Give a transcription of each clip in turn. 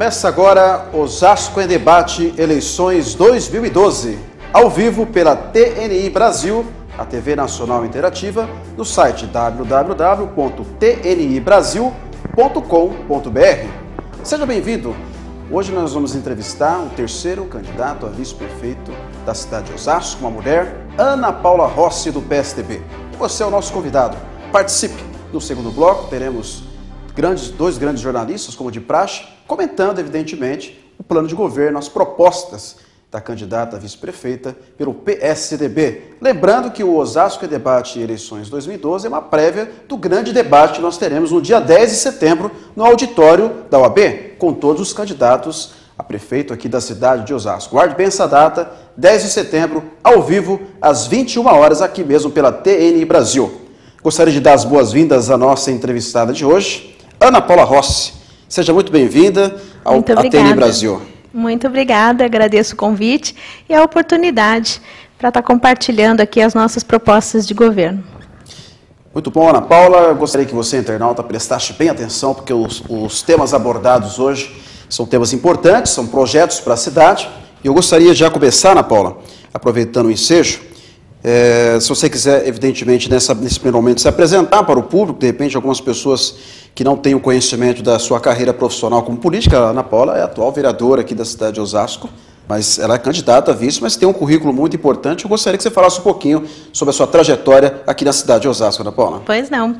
Começa agora Osasco em Debate, eleições 2012, ao vivo pela TNI Brasil, a TV Nacional Interativa, no site www.tnibrasil.com.br. Seja bem-vindo. Hoje nós vamos entrevistar o terceiro candidato a vice-prefeito da cidade de Osasco, uma mulher, Ana Paula Rossi, do PSDB. Você é o nosso convidado. Participe. No segundo bloco teremos dois grandes jornalistas, como de praxe, comentando, evidentemente, o plano de governo, as propostas da candidata a vice-prefeita pelo PSDB. Lembrando que o Osasco em Debate Eleições 2012 é uma prévia do grande debate que nós teremos no dia 10 de setembro no auditório da OAB, com todos os candidatos a prefeito aqui da cidade de Osasco. Guarde bem essa data, 10 de setembro, ao vivo, às 21 horas, aqui mesmo pela TNI Brasil. Gostaria de dar as boas-vindas à nossa entrevistada de hoje, Ana Paula Rossi. Seja muito bem-vinda ao TNI Brasil. Muito obrigada, agradeço o convite e a oportunidade para estar compartilhando aqui as nossas propostas de governo. Muito bom, Ana Paula. Eu gostaria que você, internauta, prestasse bem atenção, porque os temas abordados hoje são temas importantes, são projetos para a cidade. E eu gostaria de já começar, Ana Paula, aproveitando o ensejo, se você quiser, evidentemente, nesse primeiro momento, se apresentar para o público, de repente, algumas pessoas que não têm o conhecimento da sua carreira profissional como política. A Ana Paula é a atual vereadora aqui da cidade de Osasco, mas ela é candidata a vice, mas tem um currículo muito importante. Eu gostaria que você falasse um pouquinho sobre a sua trajetória aqui na cidade de Osasco, Ana Paula. Pois não.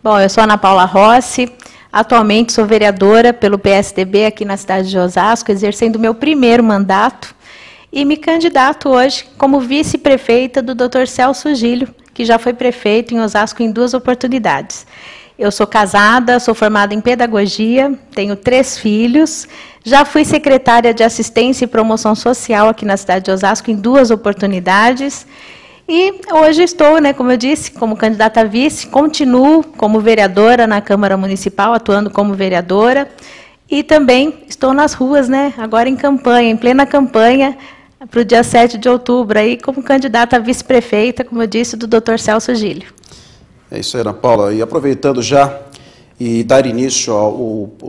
Bom, eu sou Ana Paula Rossi, atualmente sou vereadora pelo PSDB aqui na cidade de Osasco, exercendo o meu primeiro mandato, e me candidato hoje como vice-prefeita do Dr. Celso Gílio, que já foi prefeito em Osasco em 2 oportunidades. Eu sou casada, sou formada em pedagogia, tenho 3 filhos, já fui secretária de Assistência e Promoção Social aqui na cidade de Osasco em 2 oportunidades, e hoje estou, como eu disse, como candidata a vice, continuo como vereadora na Câmara Municipal, atuando como vereadora, e também estou nas ruas, agora em campanha, em plena campanha, para o dia 7 de outubro, aí, como candidata a vice-prefeita, como eu disse, do Dr. Celso Gílio. É isso aí, Ana Paula. E aproveitando já e dar início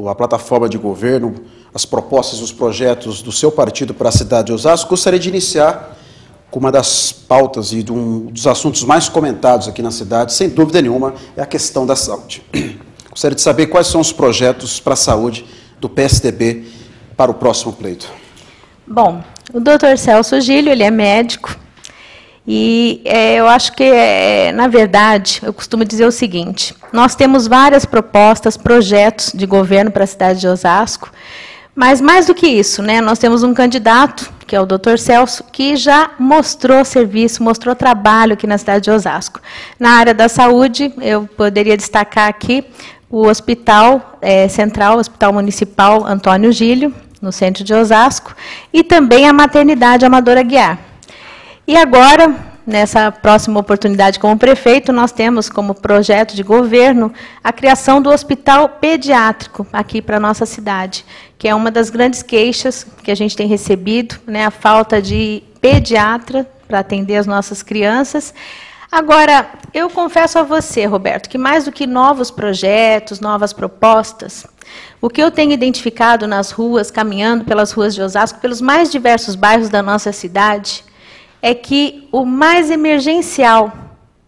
à plataforma de governo, as propostas, os projetos do seu partido para a cidade de Osasco, gostaria de iniciar com uma das pautas e dos assuntos mais comentados aqui na cidade, sem dúvida nenhuma, é a questão da saúde. Gostaria de saber quais são os projetos para a saúde do PSDB para o próximo pleito. Bom, o Dr. Celso Gílio, ele é médico, e eu acho que, na verdade, eu costumo dizer o seguinte: nós temos várias propostas, projetos de governo para a cidade de Osasco, mas mais do que isso, nós temos um candidato, que é o Dr. Celso, que já mostrou serviço, mostrou trabalho aqui na cidade de Osasco. Na área da saúde, eu poderia destacar aqui o Hospital Central, o Hospital Municipal Antônio Gílio, no centro de Osasco, e também a Maternidade Amadora Aguiar. E agora, nessa próxima oportunidade como prefeito, nós temos como projeto de governo a criação do Hospital Pediátrico aqui para a nossa cidade, que é uma das grandes queixas que a gente tem recebido, a falta de pediatra para atender as nossas crianças. Agora, eu confesso a você, Roberto, que mais do que novos projetos, novas propostas, o que eu tenho identificado nas ruas, caminhando pelas ruas de Osasco, pelos mais diversos bairros da nossa cidade, é que o mais emergencial,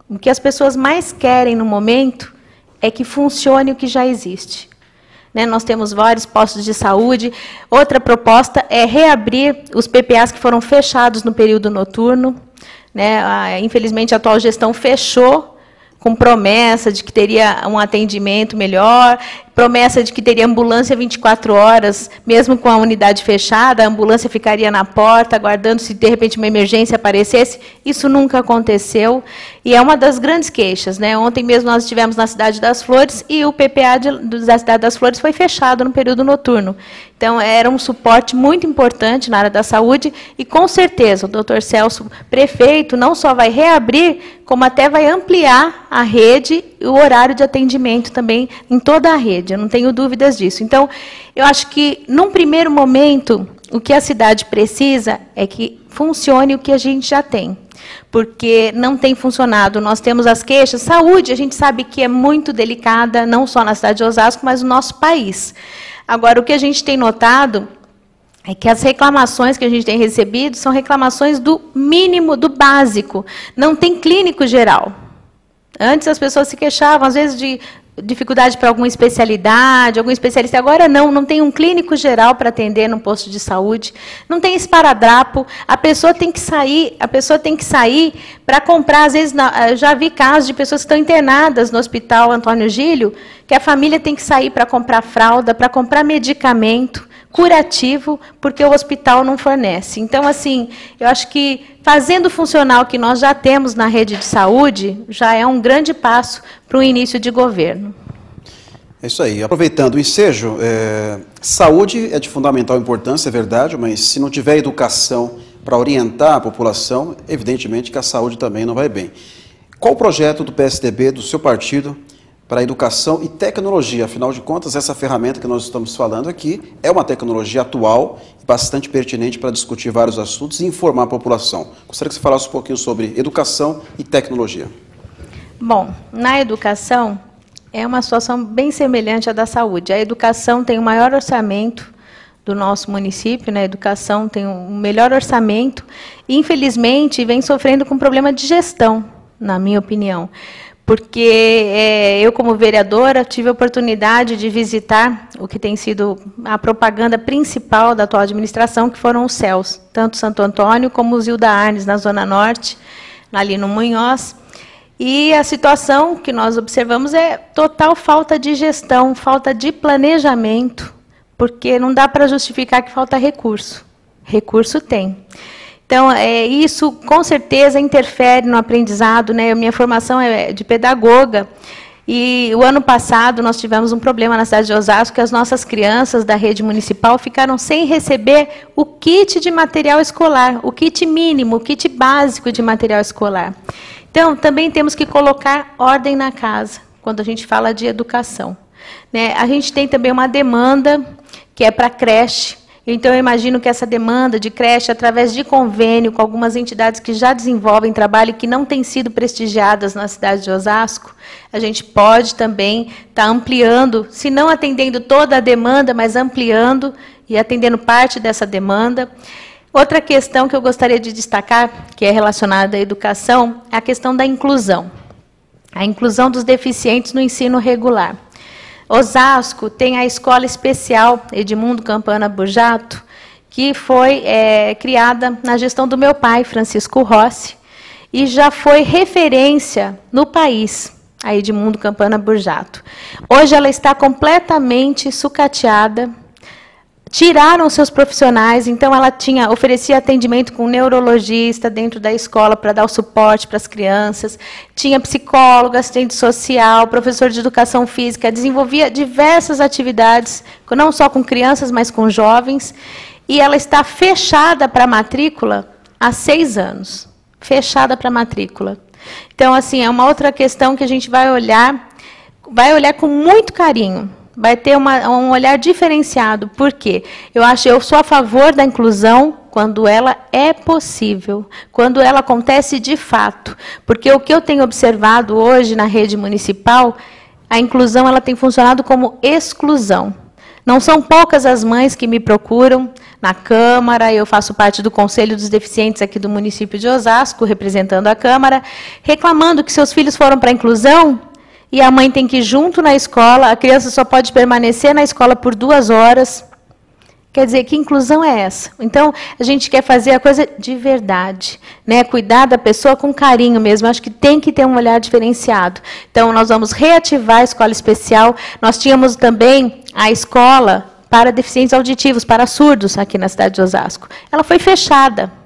o que as pessoas mais querem no momento, é que funcione o que já existe. Nós temos vários postos de saúde. Outra proposta é reabrir os PPAs que foram fechados no período noturno. Infelizmente, a atual gestão fechou com promessa de que teria um atendimento melhor, promessa de que teria ambulância 24 horas, mesmo com a unidade fechada, a ambulância ficaria na porta, aguardando se de repente uma emergência aparecesse. Isso nunca aconteceu, e é uma das grandes queixas. Ontem mesmo nós estivemos na Cidade das Flores, e o PPA da Cidade das Flores foi fechado no período noturno. Então, era um suporte muito importante na área da saúde, e com certeza o Dr. Celso, prefeito, não só vai reabrir, como até vai ampliar a rede e o horário de atendimento também em toda a rede, eu não tenho dúvidas disso. Então, eu acho que, num primeiro momento, o que a cidade precisa é que funcione o que a gente já tem, porque não tem funcionado. Nós temos as queixas. Saúde, a gente sabe que é muito delicada, não só na cidade de Osasco, mas no nosso país. Agora, o que a gente tem notado é que as reclamações que a gente tem recebido são reclamações do mínimo, do básico. Não tem clínico geral. Antes as pessoas se queixavam, às vezes, de dificuldade para alguma especialidade, algum especialista. Agora não tem um clínico geral para atender no posto de saúde, não tem esparadrapo, a pessoa tem que sair para comprar, às vezes, eu já vi casos de pessoas que estão internadas no Hospital Antônio Gílio, que a família tem que sair para comprar fralda, para comprar medicamento curativo, porque o hospital não fornece. Então, assim, eu acho que fazendo funcionar o que nós já temos na rede de saúde, já é um grande passo para o início de governo. É isso aí. Aproveitando o ensejo, saúde é de fundamental importância, é verdade, mas se não tiver educação para orientar a população, evidentemente que a saúde também não vai bem. Qual o projeto do PSDB, do seu partido, para a educação e tecnologia? Afinal de contas, essa ferramenta que nós estamos falando aqui é uma tecnologia atual, bastante pertinente para discutir vários assuntos e informar a população. Gostaria que você falasse um pouquinho sobre educação e tecnologia. Bom, na educação é uma situação bem semelhante à da saúde. A educação tem o maior orçamento do nosso município, né? A educação tem o melhor orçamento e, infelizmente, vem sofrendo com problema de gestão, na minha opinião. Porque eu, como vereadora, tive a oportunidade de visitar o que tem sido a propaganda principal da atual administração, que foram os CELS, tanto Santo Antônio como o Zilda Arnes, na Zona Norte, ali no Munhoz. E a situação que nós observamos é total falta de gestão, falta de planejamento, porque não dá para justificar que falta recurso. Recurso tem. Então, isso, com certeza, interfere no aprendizado, né? Minha formação é de pedagoga, e o ano passado nós tivemos um problema na cidade de Osasco, que as nossas crianças da rede municipal ficaram sem receber o kit de material escolar, o kit mínimo, o kit básico de material escolar. Então, também temos que colocar ordem na casa, quando a gente fala de educação, né? A gente tem também uma demanda que é para creche. Então, eu imagino que essa demanda de creche, através de convênio com algumas entidades que já desenvolvem trabalho e que não têm sido prestigiadas na cidade de Osasco, a gente pode também estar ampliando, se não atendendo toda a demanda, mas ampliando e atendendo parte dessa demanda. Outra questão que eu gostaria de destacar, que é relacionada à educação, é a questão da inclusão. A inclusão dos deficientes no ensino regular. Osasco tem a Escola Especial Edmundo Campana Burjato, que foi criada na gestão do meu pai, Francisco Rossi, e já foi referência no país, a Edmundo Campana Burjato. Hoje ela está completamente sucateada, tiraram seus profissionais, então ela oferecia atendimento com um neurologista dentro da escola para dar o suporte para as crianças, tinha psicólogo, assistente social, professor de educação física, desenvolvia diversas atividades, não só com crianças, mas com jovens, e ela está fechada para matrícula há 6 anos, fechada para matrícula. Então, assim, é uma outra questão que a gente vai olhar com muito carinho. Vai ter um olhar diferenciado. Por quê? Eu sou a favor da inclusão quando ela é possível, quando ela acontece de fato. Porque o que eu tenho observado hoje na rede municipal, a inclusão ela tem funcionado como exclusão. Não são poucas as mães que me procuram na Câmara, eu faço parte do Conselho dos Deficientes aqui do município de Osasco, representando a Câmara, reclamando que seus filhos foram para a inclusão, e a mãe tem que ir junto na escola, a criança só pode permanecer na escola por 2 horas. Quer dizer, que inclusão é essa? Então, a gente quer fazer a coisa de verdade, né? Cuidar da pessoa com carinho mesmo. Acho que tem que ter um olhar diferenciado. Então, nós vamos reativar a escola especial. Nós tínhamos também a escola para deficientes auditivos, para surdos, aqui na cidade de Osasco. Ela foi fechada.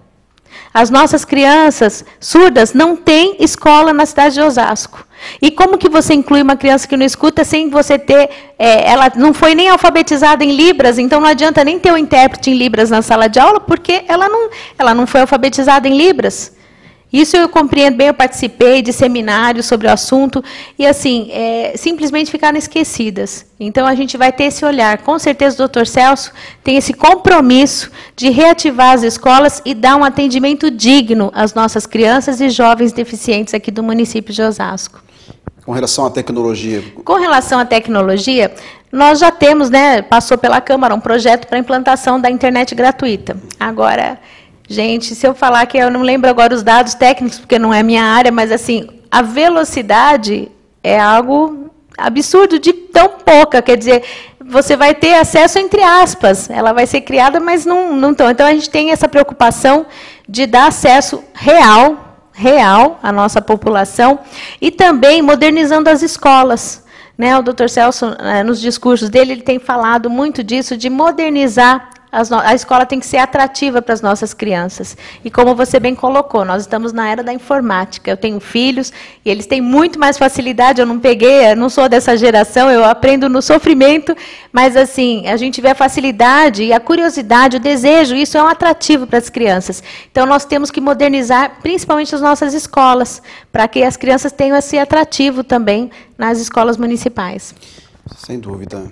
As nossas crianças surdas não têm escola na cidade de Osasco. E como que você inclui uma criança que não escuta sem você ter... ela não foi nem alfabetizada em Libras, então não adianta nem ter o intérprete em Libras na sala de aula, porque ela não foi alfabetizada em Libras. Isso eu compreendo bem, eu participei de seminários sobre o assunto, e assim, simplesmente ficaram esquecidas. Então, a gente vai ter esse olhar. Com certeza, o Dr. Celso tem esse compromisso de reativar as escolas e dar um atendimento digno às nossas crianças e jovens deficientes aqui do município de Osasco. Com relação à tecnologia? Com relação à tecnologia, nós já temos, né, passou pela Câmara um projeto para implantação da internet gratuita. Agora, gente, se eu falar que eu não lembro agora os dados técnicos, porque não é minha área, mas assim, a velocidade é algo absurdo de tão pouca, quer dizer, você vai ter acesso entre aspas, ela vai ser criada, mas não tão. Então, a gente tem essa preocupação de dar acesso real à nossa população e também modernizando as escolas. Né, o Dr. Celso, nos discursos dele, ele tem falado muito disso, de modernizar. A escola tem que ser atrativa para as nossas crianças. E como você bem colocou, nós estamos na era da informática. Eu tenho filhos e eles têm muito mais facilidade. Eu não sou dessa geração, eu aprendo no sofrimento, mas assim, a gente vê a facilidade e a curiosidade, o desejo, isso é um atrativo para as crianças. Então, nós temos que modernizar principalmente as nossas escolas, para que as crianças tenham esse atrativo também nas escolas municipais. Sem dúvida.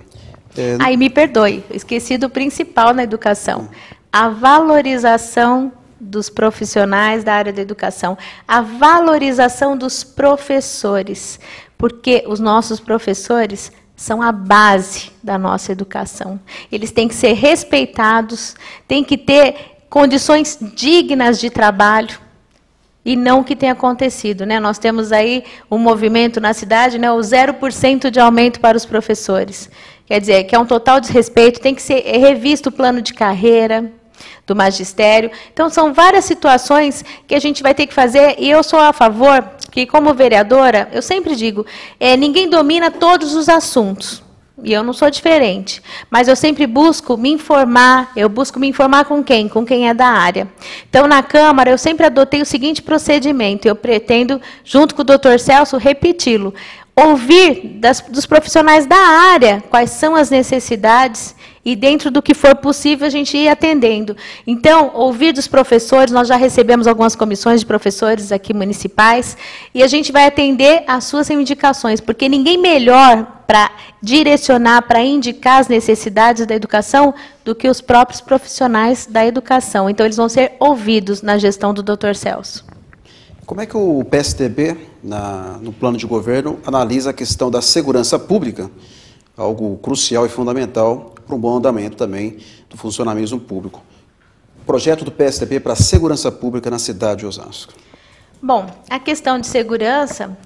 Aí, me perdoe, esqueci do principal na educação. A valorização dos profissionais da área da educação. A valorização dos professores. Porque os nossos professores são a base da nossa educação. Eles têm que ser respeitados, têm que ter condições dignas de trabalho. E não o que tem acontecido, né? Nós temos aí um movimento na cidade, né, o 0% de aumento para os professores. Quer dizer, que é um total desrespeito, tem que ser revisto o plano de carreira do magistério. Então, são várias situações que a gente vai ter que fazer, e eu sou a favor que, como vereadora, eu sempre digo, ninguém domina todos os assuntos. E eu não sou diferente, mas eu sempre busco me informar, com quem? Com quem é da área. Então, na Câmara, eu sempre adotei o seguinte procedimento, eu pretendo, junto com o Dr. Celso, repeti-lo. Ouvir dos profissionais da área quais são as necessidades e, dentro do que for possível, a gente ir atendendo. Então, ouvir dos professores, nós já recebemos algumas comissões de professores aqui municipais, e a gente vai atender as suas reivindicações, porque ninguém melhor para direcionar, para indicar as necessidades da educação do que os próprios profissionais da educação. Então, eles vão ser ouvidos na gestão do Dr. Celso. Como é que o PSDB, no plano de governo, analisa a questão da segurança pública, algo crucial e fundamental para um bom andamento também do funcionamento público? Projeto do PSDB para a segurança pública na cidade de Osasco. Bom, a questão de segurança,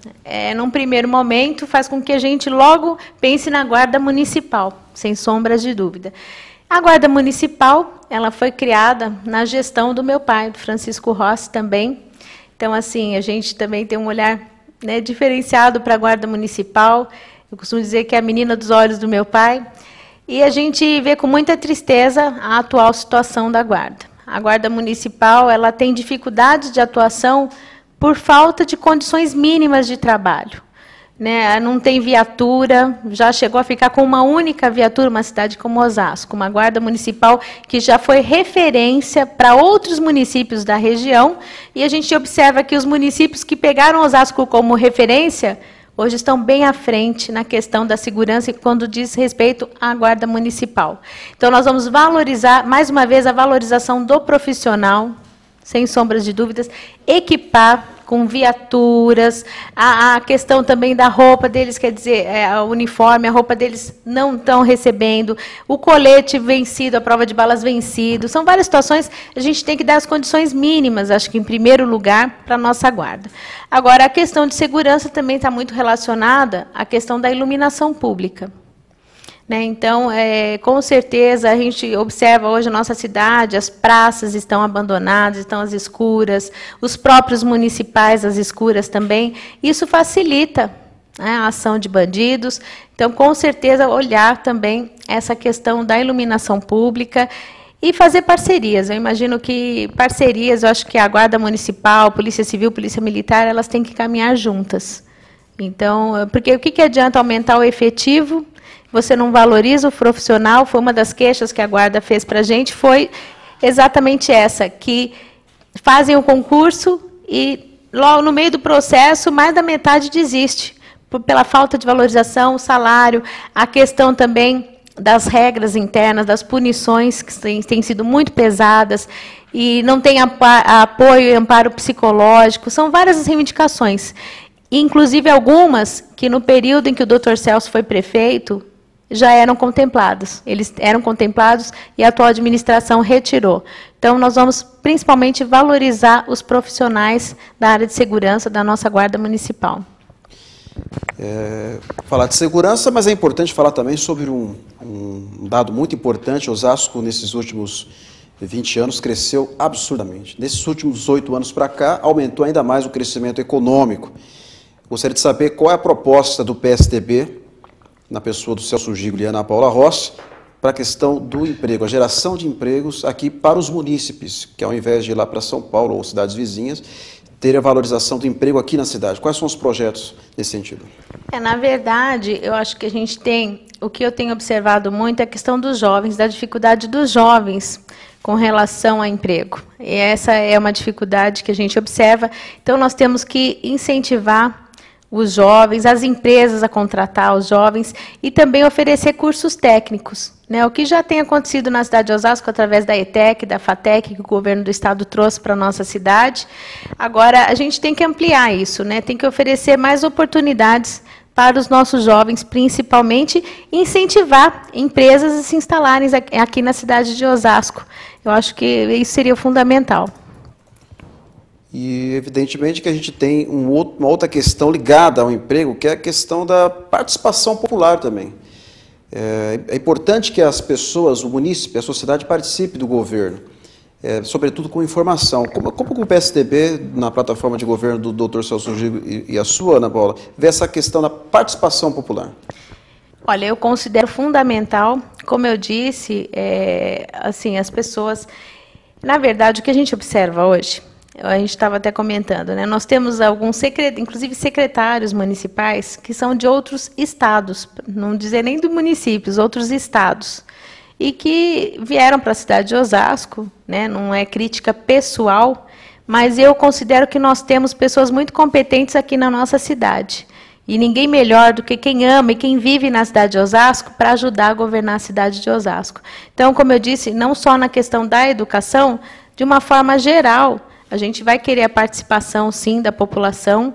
num primeiro momento, faz com que a gente logo pense na Guarda Municipal, sem sombras de dúvida. A Guarda Municipal, ela foi criada na gestão do meu pai, do Francisco Rossi, também. Então, assim, a gente também tem um olhar, né, diferenciado para a Guarda Municipal. Eu costumo dizer que é a menina dos olhos do meu pai. E a gente vê com muita tristeza a atual situação da Guarda. A Guarda Municipal, ela tem dificuldades de atuação por falta de condições mínimas de trabalho. Né? Não tem viatura, já chegou a ficar com uma única viatura, uma cidade como Osasco, uma Guarda Municipal que já foi referência para outros municípios da região, e a gente observa que os municípios que pegaram Osasco como referência, hoje estão bem à frente na questão da segurança quando diz respeito à Guarda Municipal. Então, nós vamos valorizar, mais uma vez, a valorização do profissional, sem sombras de dúvidas, equipar com viaturas, a questão também da roupa deles, quer dizer, o uniforme, a roupa deles não estão recebendo, o colete vencido, a prova de balas vencido, são várias situações, a gente tem que dar as condições mínimas, acho que em primeiro lugar, para a nossa guarda. Agora, a questão de segurança também está muito relacionada à questão da iluminação pública. Né? Então, com certeza, a gente observa hoje a nossa cidade, as praças estão abandonadas, estão às escuras, os próprios municipais às escuras também. Isso facilita, né, a ação de bandidos. Então, com certeza, olhar também essa questão da iluminação pública e fazer parcerias. Eu imagino que parcerias, eu acho que a Guarda Municipal, Polícia Civil, Polícia Militar, elas têm que caminhar juntas. Então, porque o que adianta aumentar o efetivo? Você não valoriza o profissional, foi uma das queixas que a Guarda fez para a gente, foi exatamente essa, que fazem o concurso e, logo no meio do processo, mais da metade desiste, pela falta de valorização, o salário, a questão também das regras internas, das punições, que têm sido muito pesadas, e não tem apoio e amparo psicológico, são várias as reivindicações, inclusive algumas que, no período em que o Dr. Celso foi prefeito, já eram contemplados. Eles eram contemplados e a atual administração retirou. Então, nós vamos principalmente valorizar os profissionais da área de segurança da nossa Guarda Municipal. Falar de segurança, mas é importante falar também sobre um dado muito importante. Osasco, nesses últimos 20 anos, cresceu absurdamente. Nesses últimos 8 anos para cá, aumentou ainda mais o crescimento econômico. Gostaria de saber qual é a proposta do PSDB, na pessoa do Celso Giglio e Ana Paula Rossi, para a questão do emprego, a geração de empregos aqui para os munícipes, que ao invés de ir lá para São Paulo ou cidades vizinhas, ter a valorização do emprego aqui na cidade. Quais são os projetos nesse sentido? Na verdade, eu acho que a gente tem, o que eu tenho observado muito é a questão dos jovens, da dificuldade dos jovens com relação a emprego. E essa é uma dificuldade que a gente observa. Então, nós temos que incentivar os jovens, as empresas a contratar os jovens e também oferecer cursos técnicos, né? O que já tem acontecido na cidade de Osasco através da ETEC, da FATEC, que o governo do estado trouxe para a nossa cidade. Agora, a gente tem que ampliar isso, né? Tem que oferecer mais oportunidades para os nossos jovens, principalmente incentivar empresas a se instalarem aqui na cidade de Osasco. Eu acho que isso seria fundamental. E, evidentemente, que a gente tem uma outra questão ligada ao emprego, que é a questão da participação popular também. É importante que as pessoas, o munícipe, a sociedade participe do governo, sobretudo com informação. Como o PSDB, na plataforma de governo do Dr. Celso Giglio e a sua, Ana Paula, vê essa questão da participação popular? Olha, eu considero fundamental, como eu disse, assim, as pessoas... Na verdade, o que a gente observa hoje... A gente estava até comentando, né? Nós temos alguns, inclusive secretários municipais, que são de outros estados, não dizer nem do municípios, outros estados, e que vieram para a cidade de Osasco, né? Não é crítica pessoal, mas eu considero que nós temos pessoas muito competentes aqui na nossa cidade. E ninguém melhor do que quem ama e quem vive na cidade de Osasco para ajudar a governar a cidade de Osasco. Então, como eu disse, não só na questão da educação, de uma forma geral, a gente vai querer a participação, sim, da população,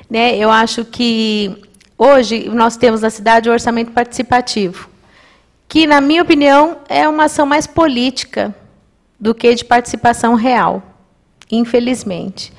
né? Eu acho que hoje nós temos na cidade o orçamento participativo, que, na minha opinião, é uma ação mais política do que de participação real, infelizmente.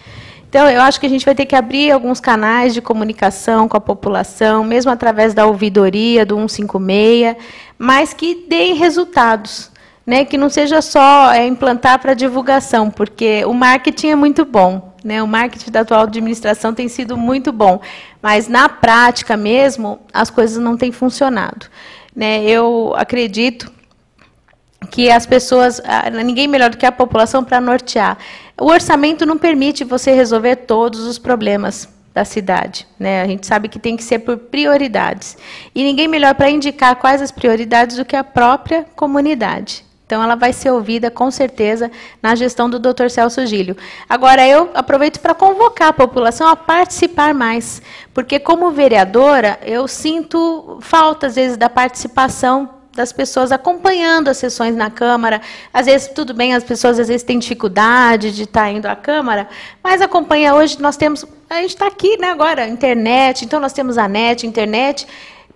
Então, eu acho que a gente vai ter que abrir alguns canais de comunicação com a população, mesmo através da ouvidoria, do 156, mas que deem resultados. Né, que não seja só implantar para divulgação, porque o marketing é muito bom, né, o marketing da atual administração tem sido muito bom, mas na prática mesmo as coisas não têm funcionado. Né, eu acredito que as pessoas, ninguém melhor do que a população para nortear. O orçamento não permite você resolver todos os problemas da cidade, né? A gente sabe que tem que ser por prioridades. E ninguém melhor para indicar quais as prioridades do que a própria comunidade. Então, ela vai ser ouvida, com certeza, na gestão do Dr. Celso Giglio. Agora, eu aproveito para convocar a população a participar mais, porque, como vereadora, eu sinto falta, às vezes, da participação das pessoas acompanhando as sessões na Câmara. Às vezes, tudo bem, as pessoas, às vezes, têm dificuldade de estar indo à Câmara, mas acompanha hoje, nós temos... A gente está aqui, né, agora, internet, então nós temos a NET, internet,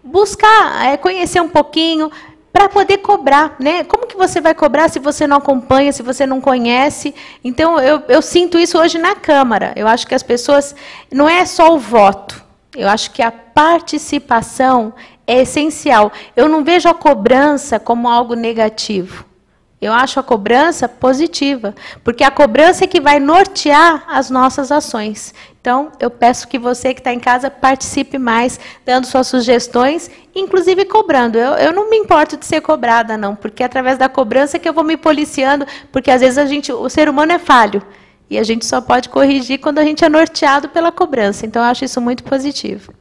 buscar conhecer um pouquinho... para poder cobrar, né? Como que você vai cobrar se você não acompanha, se você não conhece? Então, eu sinto isso hoje na Câmara. Eu acho que as pessoas... Não é só o voto. Eu acho que a participação é essencial. Eu não vejo a cobrança como algo negativo. Eu acho a cobrança positiva, porque a cobrança é que vai nortear as nossas ações. Então, eu peço que você que está em casa participe mais, dando suas sugestões, inclusive cobrando. Eu não me importo de ser cobrada, não, porque é através da cobrança que eu vou me policiando, porque às vezes o ser humano é falho, e a gente só pode corrigir quando a gente é norteado pela cobrança. Então, eu acho isso muito positivo.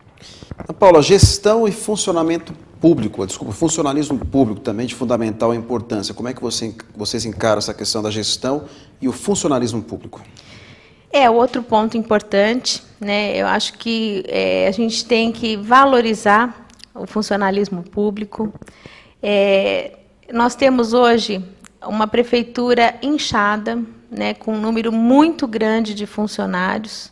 Ana Paula, gestão e funcionamento público, funcionalismo público também de fundamental importância. Como é que vocês encaram essa questão da gestão e o funcionalismo público? Outro ponto importante, né? Eu acho que a gente tem que valorizar o funcionalismo público. Nós temos hoje uma prefeitura inchada, né, com um número muito grande de funcionários.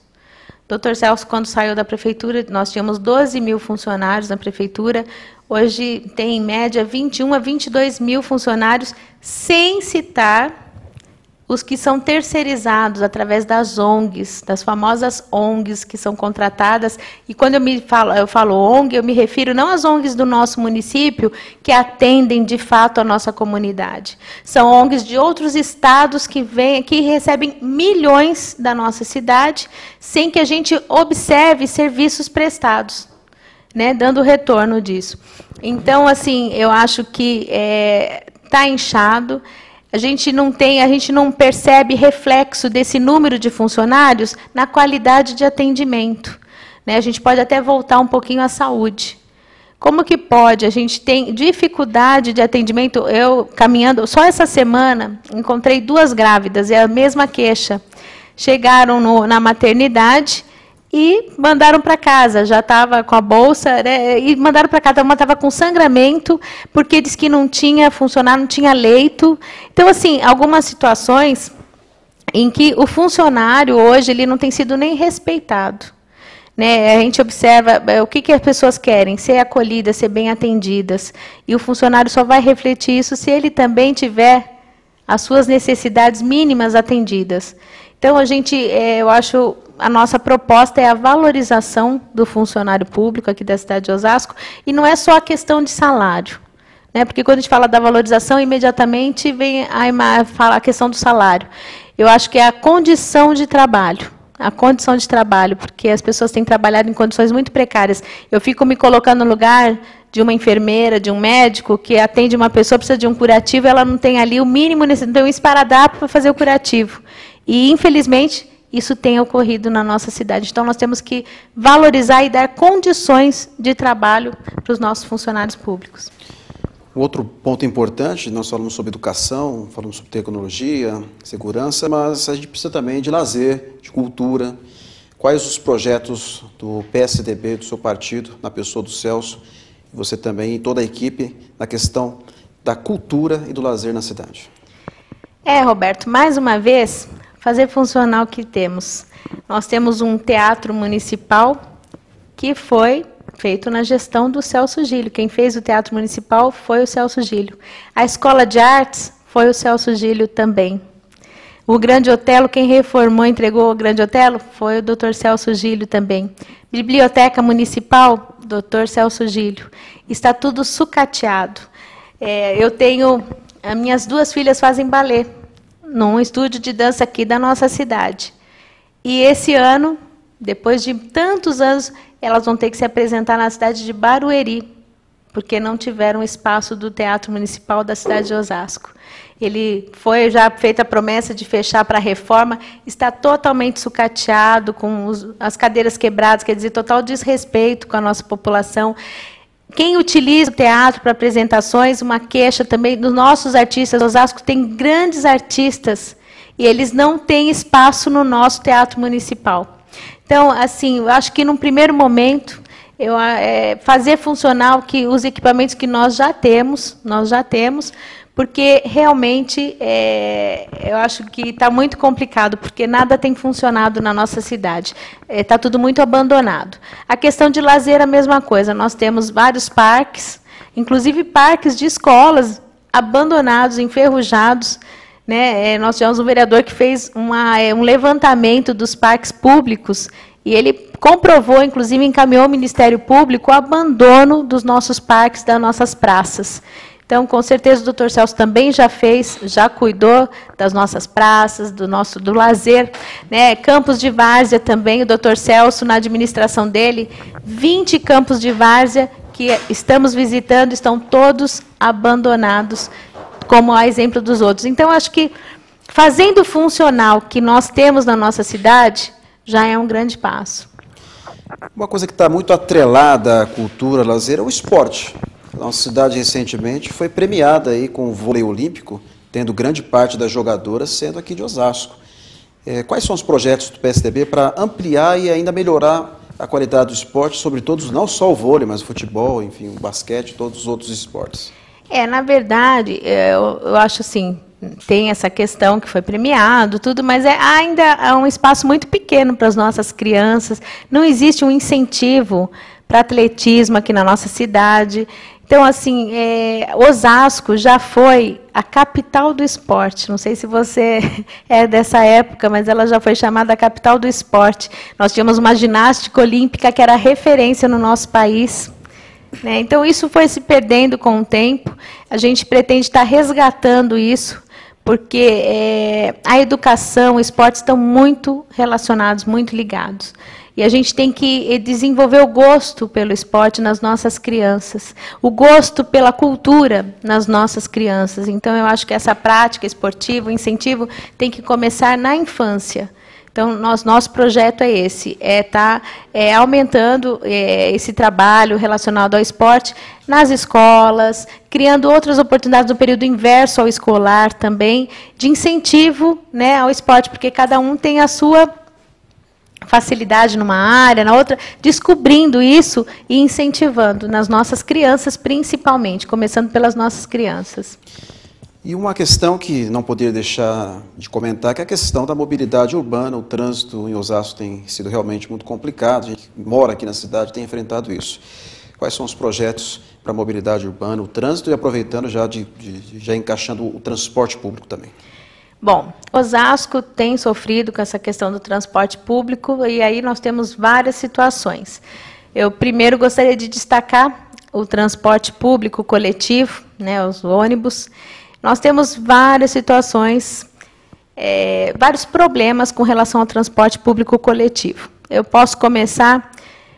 Dr. Celso, quando saiu da prefeitura, nós tínhamos 12 mil funcionários na prefeitura. hoje tem, em média, 21 a 22 mil funcionários, sem citar os que são terceirizados através das ONGs, das famosas ONGs que são contratadas. E quando eu falo ONG, eu me refiro não às ONGs do nosso município, que atendem de fato a nossa comunidade. São ONGs de outros estados que recebem milhões da nossa cidade, sem que a gente observe serviços prestados, né, dando retorno disso. Então, assim, eu acho que está inchado. A gente não percebe reflexo desse número de funcionários na qualidade de atendimento, né? A gente pode até voltar um pouquinho à saúde. Como que pode? A gente tem dificuldade de atendimento. Eu, caminhando, só essa semana, encontrei 2 grávidas, é a mesma queixa. Chegaram na maternidade e mandaram para casa, já estava com a bolsa, né, e mandaram para casa, uma estava com sangramento, porque disse que não tinha funcionário, não tinha leito. Então, assim, algumas situações em que o funcionário, hoje, ele não tem sido nem respeitado, né? A gente observa o que as pessoas querem, ser acolhidas, ser bem atendidas, e o funcionário só vai refletir isso se ele também tiver as suas necessidades mínimas atendidas. Então, eu acho, a nossa proposta é a valorização do funcionário público aqui da cidade de Osasco, e não é só a questão de salário, né? Porque quando a gente fala da valorização, imediatamente vem a questão do salário. Eu acho que é a condição de trabalho. A condição de trabalho, porque as pessoas têm trabalhado em condições muito precárias. Eu fico me colocando no lugar de uma enfermeira, de um médico, que atende uma pessoa, precisa de um curativo, ela não tem ali o mínimo, não tem um esparadrapo para fazer o curativo. E, infelizmente, isso tem ocorrido na nossa cidade. Então, nós temos que valorizar e dar condições de trabalho para os nossos funcionários públicos. Outro ponto importante, nós falamos sobre educação, falamos sobre tecnologia, segurança, mas a gente precisa também de lazer, de cultura. Quais os projetos do PSDB, do seu partido, na pessoa do Celso, e você também, e toda a equipe, na questão da cultura e do lazer na cidade? Roberto, mais uma vez, fazer funcionar o que temos. Nós temos um teatro municipal que foi feito na gestão do Celso Gílio. Quem fez o teatro municipal foi o Celso Gílio. A escola de artes foi o Celso Gílio também. O Grande Otelo, quem reformou, entregou o Grande Otelo, foi o Dr. Celso Gílio também. Biblioteca Municipal, Dr. Celso Gílio. Está tudo sucateado. As minhas 2 filhas fazem balé num estúdio de dança aqui da nossa cidade. E esse ano, depois de tantos anos, elas vão ter que se apresentar na cidade de Barueri, porque não tiveram espaço do Teatro Municipal da cidade de Osasco. Ele foi já feita a promessa de fechar para a reforma, está totalmente sucateado, com as cadeiras quebradas, quer dizer, total desrespeito com a nossa população. Quem utiliza o teatro para apresentações, uma queixa também dos nossos artistas. Osasco tem grandes artistas e eles não têm espaço no nosso teatro municipal. Então, assim, eu acho que num primeiro momento, fazer funcionar os equipamentos que nós já temos, porque realmente eu acho que está muito complicado, porque nada tem funcionado na nossa cidade. Está tudo muito abandonado. A questão de lazer, a mesma coisa. Nós temos vários parques, inclusive parques de escolas abandonados, enferrujados, né? Nós tivemos um vereador que fez um levantamento dos parques públicos, e ele comprovou, inclusive encaminhou ao Ministério Público o abandono dos nossos parques, das nossas praças. Então, com certeza, o doutor Celso também já cuidou das nossas praças, do lazer, né? Campos de várzea também, o doutor Celso, na administração dele, 20 campos de várzea que estamos visitando, estão todos abandonados, como a exemplo dos outros. Então, acho que fazendo funcionar o que nós temos na nossa cidade, já é um grande passo. Uma coisa que está muito atrelada à cultura, lazer, é o esporte. A nossa cidade, recentemente, foi premiada aí com o vôlei olímpico, tendo grande parte das jogadoras sendo aqui de Osasco. Quais são os projetos do PSDB para ampliar e ainda melhorar a qualidade do esporte, sobretudo não só o vôlei, mas o futebol, enfim, o basquete, todos os outros esportes? Na verdade, eu acho assim, tem essa questão que foi premiado, tudo, mas ainda é um espaço muito pequeno para as nossas crianças. Não existe um incentivo para atletismo aqui na nossa cidade. Então, assim, Osasco já foi a capital do esporte. Não sei se você é dessa época, mas ela já foi chamada a capital do esporte. Nós tínhamos uma ginástica olímpica que era referência no nosso país. Né? Então, isso foi se perdendo com o tempo. A gente pretende estar resgatando isso, porque a educação, o esporte estão muito relacionados, muito ligados. E a gente tem que desenvolver o gosto pelo esporte nas nossas crianças, o gosto pela cultura nas nossas crianças. Então, eu acho que essa prática esportiva, o incentivo, tem que começar na infância. Então, nosso projeto é esse, estar aumentando esse trabalho relacionado ao esporte nas escolas, criando outras oportunidades no período inverso ao escolar também, de incentivo, né, ao esporte, porque cada um tem a sua facilidade numa área, na outra, descobrindo isso e incentivando nas nossas crianças, principalmente, começando pelas nossas crianças. E uma questão que não poderia deixar de comentar, que é a questão da mobilidade urbana. O trânsito em Osasco tem sido realmente muito complicado, a gente que mora aqui na cidade tem enfrentado isso. Quais são os projetos para a mobilidade urbana, o trânsito, e aproveitando já encaixando o transporte público também? Bom, Osasco tem sofrido com essa questão do transporte público, e aí nós temos várias situações. Eu primeiro gostaria de destacar o transporte público coletivo, né, os ônibus. Nós temos várias situações, vários problemas com relação ao transporte público coletivo. Eu posso começar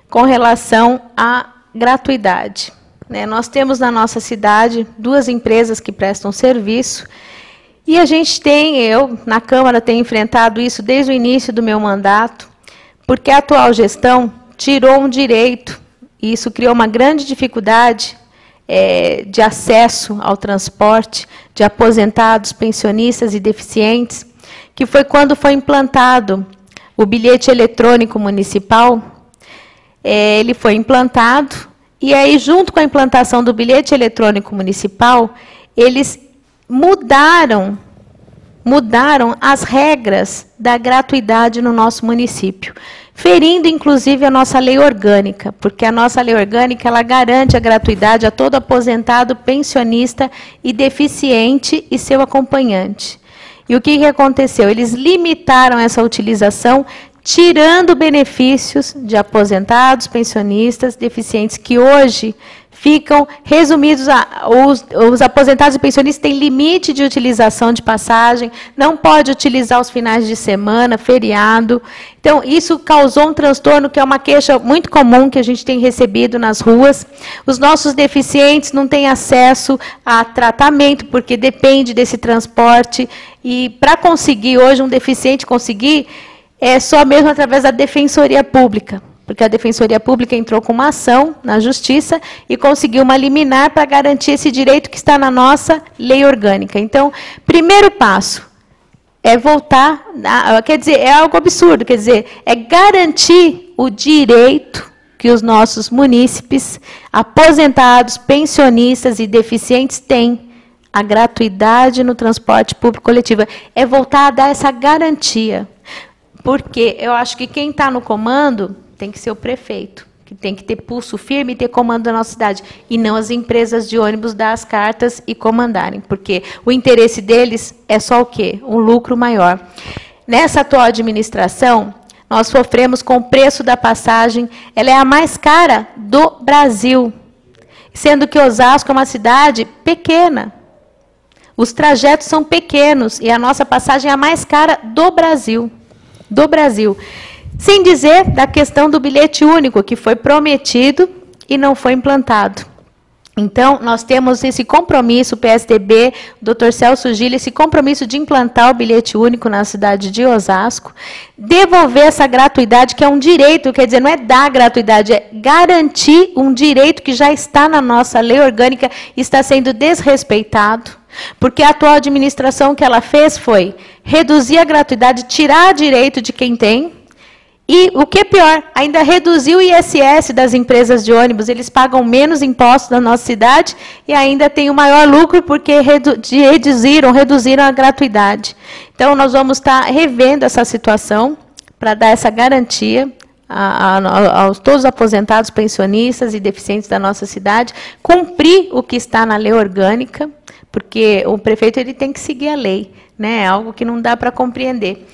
com relação à gratuidade. Né? Nós temos na nossa cidade 2 empresas que prestam serviço, e a gente eu na Câmara tenho enfrentado isso desde o início do meu mandato, porque a atual gestão tirou um direito, e isso criou uma grande dificuldade de acesso ao transporte de aposentados, pensionistas e deficientes, que foi quando foi implantado o bilhete eletrônico municipal. Ele foi implantado, e aí, junto com a implantação do bilhete eletrônico municipal, eles mudaram as regras da gratuidade no nosso município, ferindo, inclusive, a nossa lei orgânica, porque a nossa lei orgânica ela garante a gratuidade a todo aposentado, pensionista e deficiente e seu acompanhante. E o que aconteceu? Eles limitaram essa utilização, tirando benefícios de aposentados, pensionistas, deficientes, que hoje ficam resumidos os aposentados e pensionistas têm limite de utilização de passagem, não pode utilizar os finais de semana, feriado. Então, isso causou um transtorno, que é uma queixa muito comum que a gente tem recebido nas ruas. Os nossos deficientes não têm acesso a tratamento, porque depende desse transporte. E para conseguir, hoje, um deficiente conseguir, é só mesmo através da Defensoria Pública, porque a Defensoria Pública entrou com uma ação na Justiça e conseguiu uma liminar para garantir esse direito que está na nossa lei orgânica. Então, primeiro passo é voltar, quer dizer, é algo absurdo, quer dizer, é garantir o direito que os nossos munícipes, aposentados, pensionistas e deficientes têm, a gratuidade no transporte público coletivo. É voltar a dar essa garantia, porque eu acho que quem está no comando tem que ser o prefeito, que tem que ter pulso firme e ter comando da nossa cidade, e não as empresas de ônibus dar as cartas e comandarem, porque o interesse deles é só o quê? Um lucro maior. Nessa atual administração, nós sofremos com o preço da passagem, ela é a mais cara do Brasil, sendo que Osasco é uma cidade pequena. Os trajetos são pequenos, e a nossa passagem é a mais cara do Brasil. Do Brasil. Sem dizer da questão do bilhete único, que foi prometido e não foi implantado. Então, nós temos esse compromisso, o PSDB, o Dr. Celso Gílio, esse compromisso de implantar o bilhete único na cidade de Osasco, devolver essa gratuidade, que é um direito, quer dizer, não é dar gratuidade, é garantir um direito que já está na nossa lei orgânica e está sendo desrespeitado. Porque a atual administração que ela fez foi reduzir a gratuidade, tirar direito de quem tem, e o que é pior, ainda reduziu o ISS das empresas de ônibus, eles pagam menos impostos na nossa cidade e ainda tem o maior lucro porque reduziram a gratuidade. Então, nós vamos estar revendo essa situação para dar essa garantia aos todos os aposentados, pensionistas e deficientes da nossa cidade, cumprir o que está na lei orgânica, porque o prefeito ele tem que seguir a lei, né? É algo que não dá para compreender.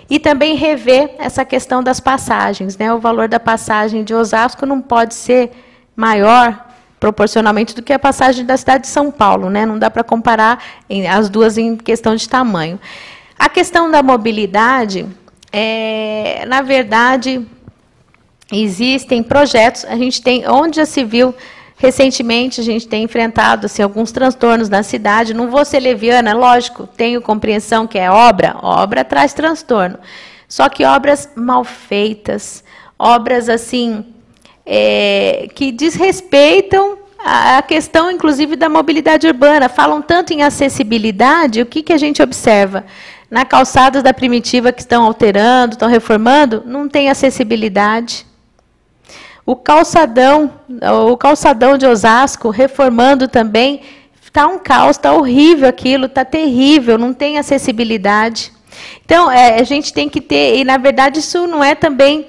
E também rever essa questão das passagens, né? O valor da passagem de Osasco não pode ser maior proporcionalmente do que a passagem da cidade de São Paulo, né? Não dá para comparar as duas em questão de tamanho. A questão da mobilidade, na verdade, existem projetos, a gente tem, onde já se viu, recentemente a gente tem enfrentado assim, alguns transtornos na cidade, não vou ser leviana, lógico, tenho compreensão que é obra traz transtorno, só que obras mal feitas, obras assim, que desrespeitam a questão, inclusive, da mobilidade urbana. Falam tanto em acessibilidade, o que a gente observa? Na calçada da Primitiva que estão alterando, estão reformando, não tem acessibilidade. O calçadão de Osasco, reformando também, está um caos, está horrível aquilo, está terrível, não tem acessibilidade. Então, a gente tem que ter, e na verdade isso não é também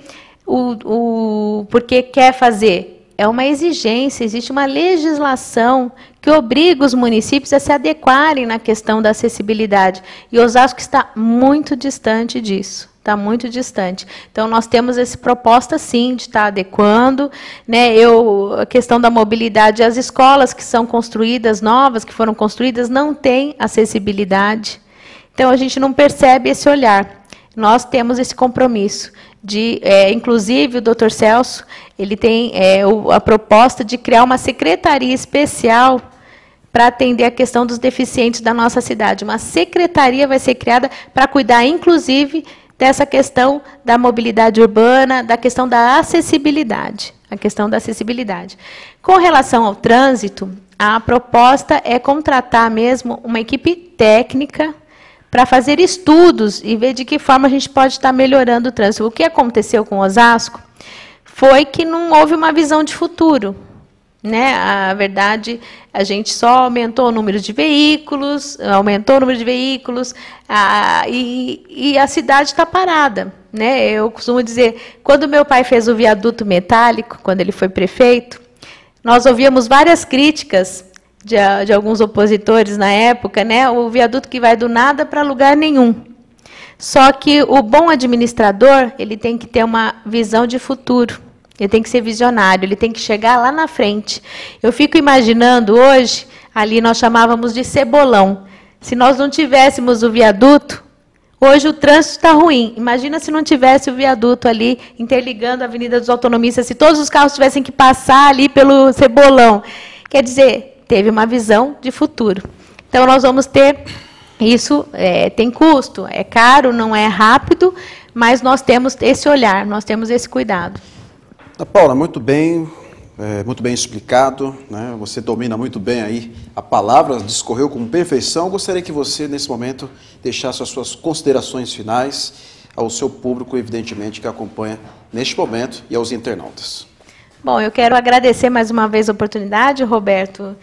porque quer fazer, é uma exigência, existe uma legislação que obriga os municípios a se adequarem na questão da acessibilidade. E Osasco está muito distante disso. Está muito distante. Então, nós temos essa proposta, sim, de estar adequando. Né? A questão da mobilidade, as escolas que são construídas, novas, que foram construídas, não têm acessibilidade. Então, a gente não percebe esse olhar. Nós temos esse compromisso de, inclusive, o Dr. Celso, ele tem a proposta de criar uma secretaria especial para atender a questão dos deficientes da nossa cidade. Uma secretaria vai ser criada para cuidar, inclusive, dessa questão da mobilidade urbana, da questão da acessibilidade. A questão da acessibilidade. Com relação ao trânsito, a proposta é contratar mesmo uma equipe técnica para fazer estudos e ver de que forma a gente pode estar melhorando o trânsito. O que aconteceu com Osasco foi que não houve uma visão de futuro. Né? A verdade, a gente só aumentou o número de veículos, e a cidade está parada. Né? Eu costumo dizer, quando meu pai fez o viaduto metálico, quando ele foi prefeito, nós ouvíamos várias críticas de alguns opositores na época, né? O viaduto que vai do nada para lugar nenhum. Só que o bom administrador, ele tem que ter uma visão de futuro. Ele tem que ser visionário, ele tem que chegar lá na frente. Eu fico imaginando hoje, ali nós chamávamos de Cebolão. Se nós não tivéssemos o viaduto, hoje o trânsito está ruim. Imagina se não tivesse o viaduto ali, interligando a Avenida dos Autonomistas, se todos os carros tivessem que passar ali pelo Cebolão. Quer dizer, teve uma visão de futuro. Então, nós vamos ter isso, tem custo, é caro, não é rápido, mas nós temos esse olhar, nós temos esse cuidado. Paula, muito bem explicado, né? Você domina muito bem aí a palavra, discorreu com perfeição. Gostaria que você, nesse momento, deixasse as suas considerações finais ao seu público, evidentemente, que acompanha neste momento, e aos internautas. Bom, eu quero agradecer mais uma vez a oportunidade, Roberto.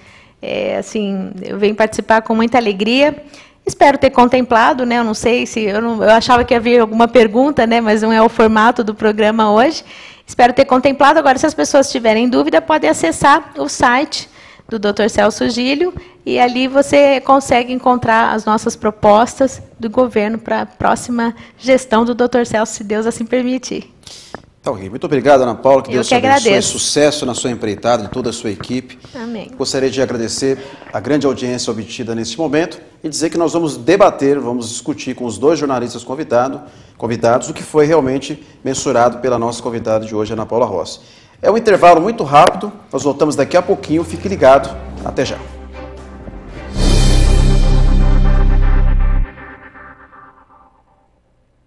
Assim, eu venho participar com muita alegria. Espero ter contemplado, né? Eu não sei se eu achava que havia alguma pergunta, né? Mas não é o formato do programa hoje. Espero ter contemplado. Agora, se as pessoas tiverem dúvida, podem acessar o site do Dr. Celso Gílio e ali você consegue encontrar as nossas propostas do governo para a próxima gestão do Dr. Celso, se Deus assim permitir. Tá ok. Muito obrigado, Ana Paula. Que Deus te abençoe. Agradeço. Sucesso na sua empreitada, de toda a sua equipe. Amém. Gostaria de agradecer a grande audiência obtida neste momento e dizer que nós vamos debater, vamos discutir com os dois jornalistas convidados o que foi realmente mensurado pela nossa convidada de hoje, Ana Paula Rossi. É um intervalo muito rápido, nós voltamos daqui a pouquinho, fique ligado. Até já.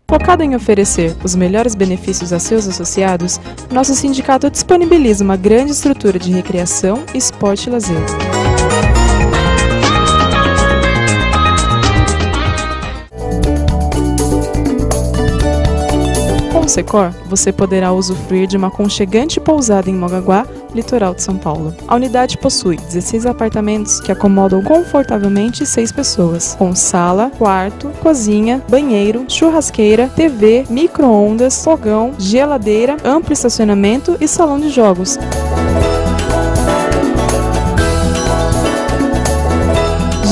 Focado em oferecer os melhores benefícios a seus associados, nosso sindicato disponibiliza uma grande estrutura de recreação, esporte e lazer. Com o Secor, você poderá usufruir de uma aconchegante pousada em Mongaguá litoral de São Paulo. A unidade possui 16 apartamentos que acomodam confortavelmente 6 pessoas, com sala, quarto, cozinha, banheiro, churrasqueira, TV, micro-ondas, fogão, geladeira, amplo estacionamento e salão de jogos.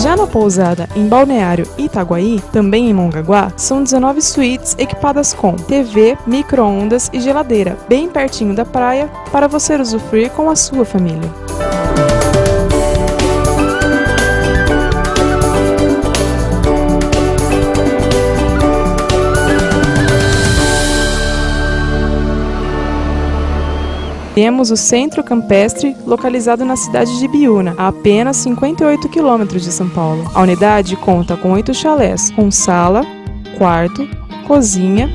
Já na pousada em Balneário Itaguaí, também em Mongaguá, são 19 suítes equipadas com TV, micro-ondas e geladeira, bem pertinho da praia, para você usufruir com a sua família. Temos o Centro Campestre, localizado na cidade de Biúna, a apenas 58 quilômetros de São Paulo. A unidade conta com 8 chalés, com sala, quarto, cozinha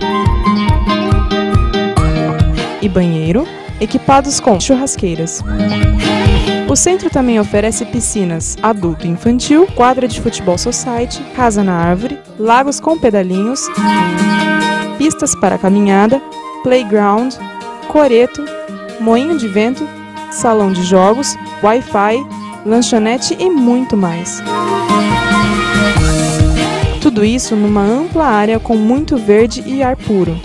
e banheiro, equipados com churrasqueiras. O centro também oferece piscinas adulto e infantil, quadra de futebol society, casa na árvore, lagos com pedalinhos, pistas para caminhada, playground, coreto, moinho de vento, salão de jogos, Wi-Fi, lanchonete e muito mais. Tudo isso numa ampla área com muito verde e ar puro.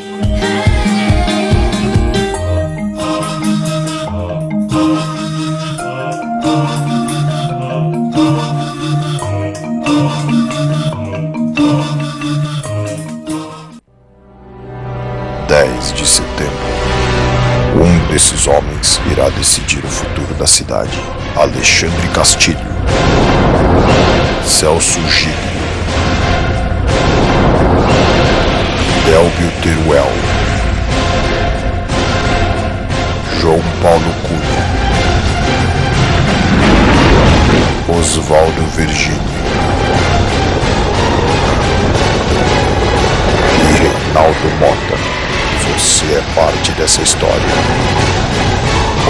De setembro. Um desses homens irá decidir o futuro da cidade. Alexandre Castilho, Celso Giglio, Delbio Teruel, João Paulo Cunha, Oswaldo Virgínio e Reinaldo Mota. Você é parte dessa história.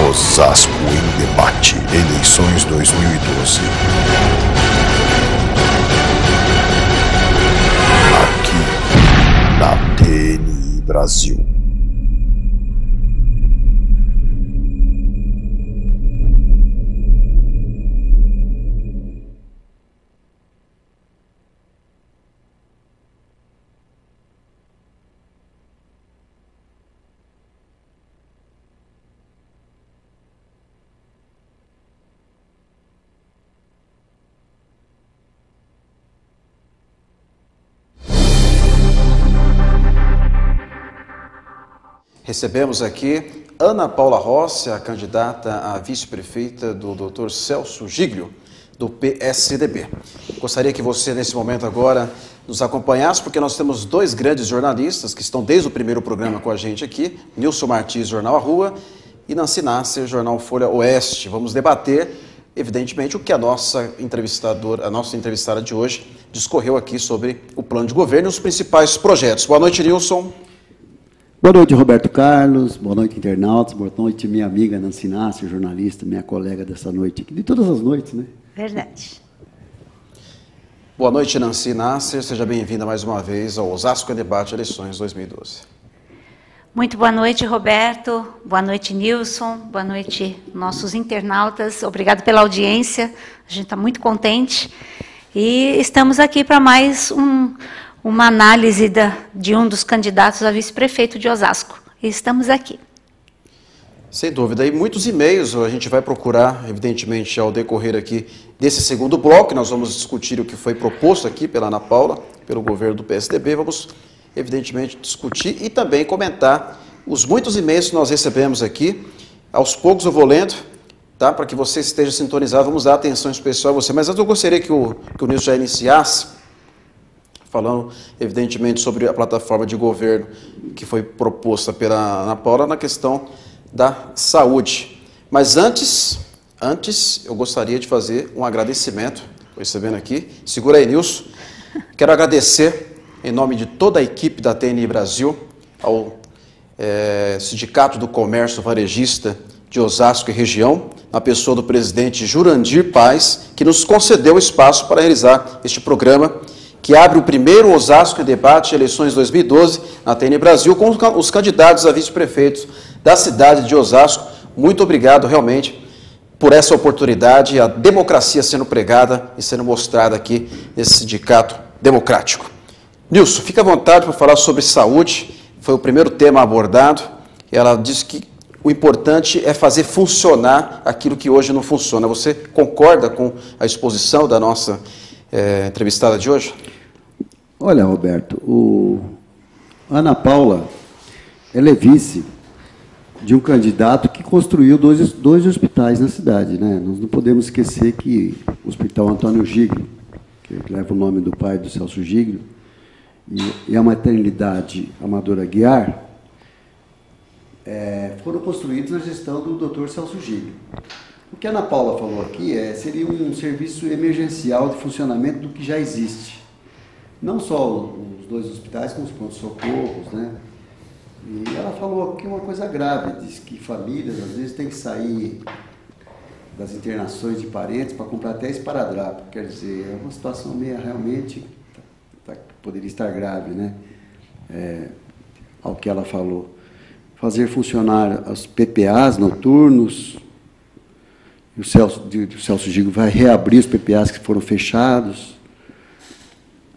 Osasco em Debate, eleições 2012. Aqui, na TNI Brasil. Recebemos aqui Ana Paula Rossi, a candidata a vice-prefeita do Dr. Celso Giglio, do PSDB. Gostaria que você, nesse momento agora, nos acompanhasse, porque nós temos dois grandes jornalistas que estão desde o primeiro programa com a gente aqui, Nilson Martins, Jornal A Rua, e Nancy Nasser, Jornal Folha Oeste. Vamos debater, evidentemente, o que a nossa entrevistada de hoje discorreu aqui sobre o plano de governo e os principais projetos. Boa noite, Nilson. Boa noite, Roberto Carlos, boa noite, internautas, boa noite, minha amiga Nancy Nasser, jornalista, minha colega dessa noite aqui, de todas as noites, né? Verdade. Boa noite, Nancy Nasser, seja bem-vinda mais uma vez ao Osasco em Debate Eleições 2012. Muito boa noite, Roberto, boa noite, Nilson, boa noite, nossos internautas, obrigado pela audiência, a gente está muito contente e estamos aqui para mais uma análise de um dos candidatos a vice-prefeito de Osasco. E estamos aqui. Sem dúvida. E muitos e-mails a gente vai procurar, evidentemente, ao decorrer aqui desse segundo bloco. Nós vamos discutir o que foi proposto aqui pela Ana Paula, pelo governo do PSDB. Vamos, evidentemente, discutir e também comentar os muitos e-mails que nós recebemos aqui. Aos poucos eu vou lendo, tá? Para que você esteja sintonizado. Vamos dar atenção especial a você. Mas eu gostaria que o Nilson já iniciasse, falando, evidentemente, sobre a plataforma de governo que foi proposta pela Ana Paula na questão da saúde. Mas antes eu gostaria de fazer um agradecimento, estou recebendo aqui, segura aí, Nilson. Quero agradecer, em nome de toda a equipe da TNI Brasil, ao Sindicato do Comércio Varejista de Osasco e região, na pessoa do presidente Jurandir Paz, que nos concedeu espaço para realizar este programa, que abre o primeiro Osasco em Debate Eleições 2012 na TN Brasil com os candidatos a vice-prefeitos da cidade de Osasco. muito obrigado realmente por essa oportunidade, a democracia sendo pregada e sendo mostrada aqui nesse sindicato democrático. Nilson, fica à vontade para falar sobre saúde, foi o primeiro tema abordado. Ela disse que o importante é fazer funcionar aquilo que hoje não funciona. Você concorda com a exposição da nossa entrevistada de hoje? Olha, Roberto, Ana Paula, ela é vice de um candidato que construiu dois hospitais na cidade, né? Nós não podemos esquecer que o Hospital Antônio Giglio, que leva o nome do pai do Celso Giglio, e a maternidade Amadora Aguiar, foram construídos na gestão do Dr. Celso Giglio. O que a Ana Paula falou aqui seria um serviço emergencial de funcionamento do que já existe. Não só os dois hospitais, como os pronto-socorros, né? E ela falou aqui uma coisa grave, diz que famílias às vezes têm que sair das internações de parentes para comprar até esparadrapo. Quer dizer, é uma situação meio realmente poderia estar grave, né? Ao que ela falou. Fazer funcionar os PPAs noturnos, e o Celso Giglio vai reabrir os PPAs que foram fechados.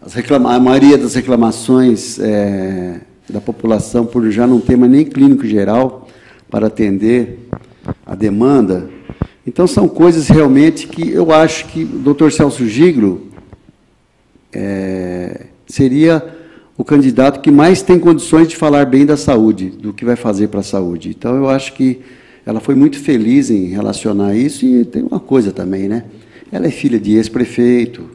A maioria das reclamações da população por já não ter mais nem clínico geral para atender a demanda. Então, são coisas realmente que eu acho que o Dr. Celso Giglio seria o candidato que mais tem condições de falar bem da saúde, do que vai fazer para a saúde. Então, eu acho que ela foi muito feliz em relacionar isso, e tem uma coisa também, né? Ela é filha de ex-prefeito.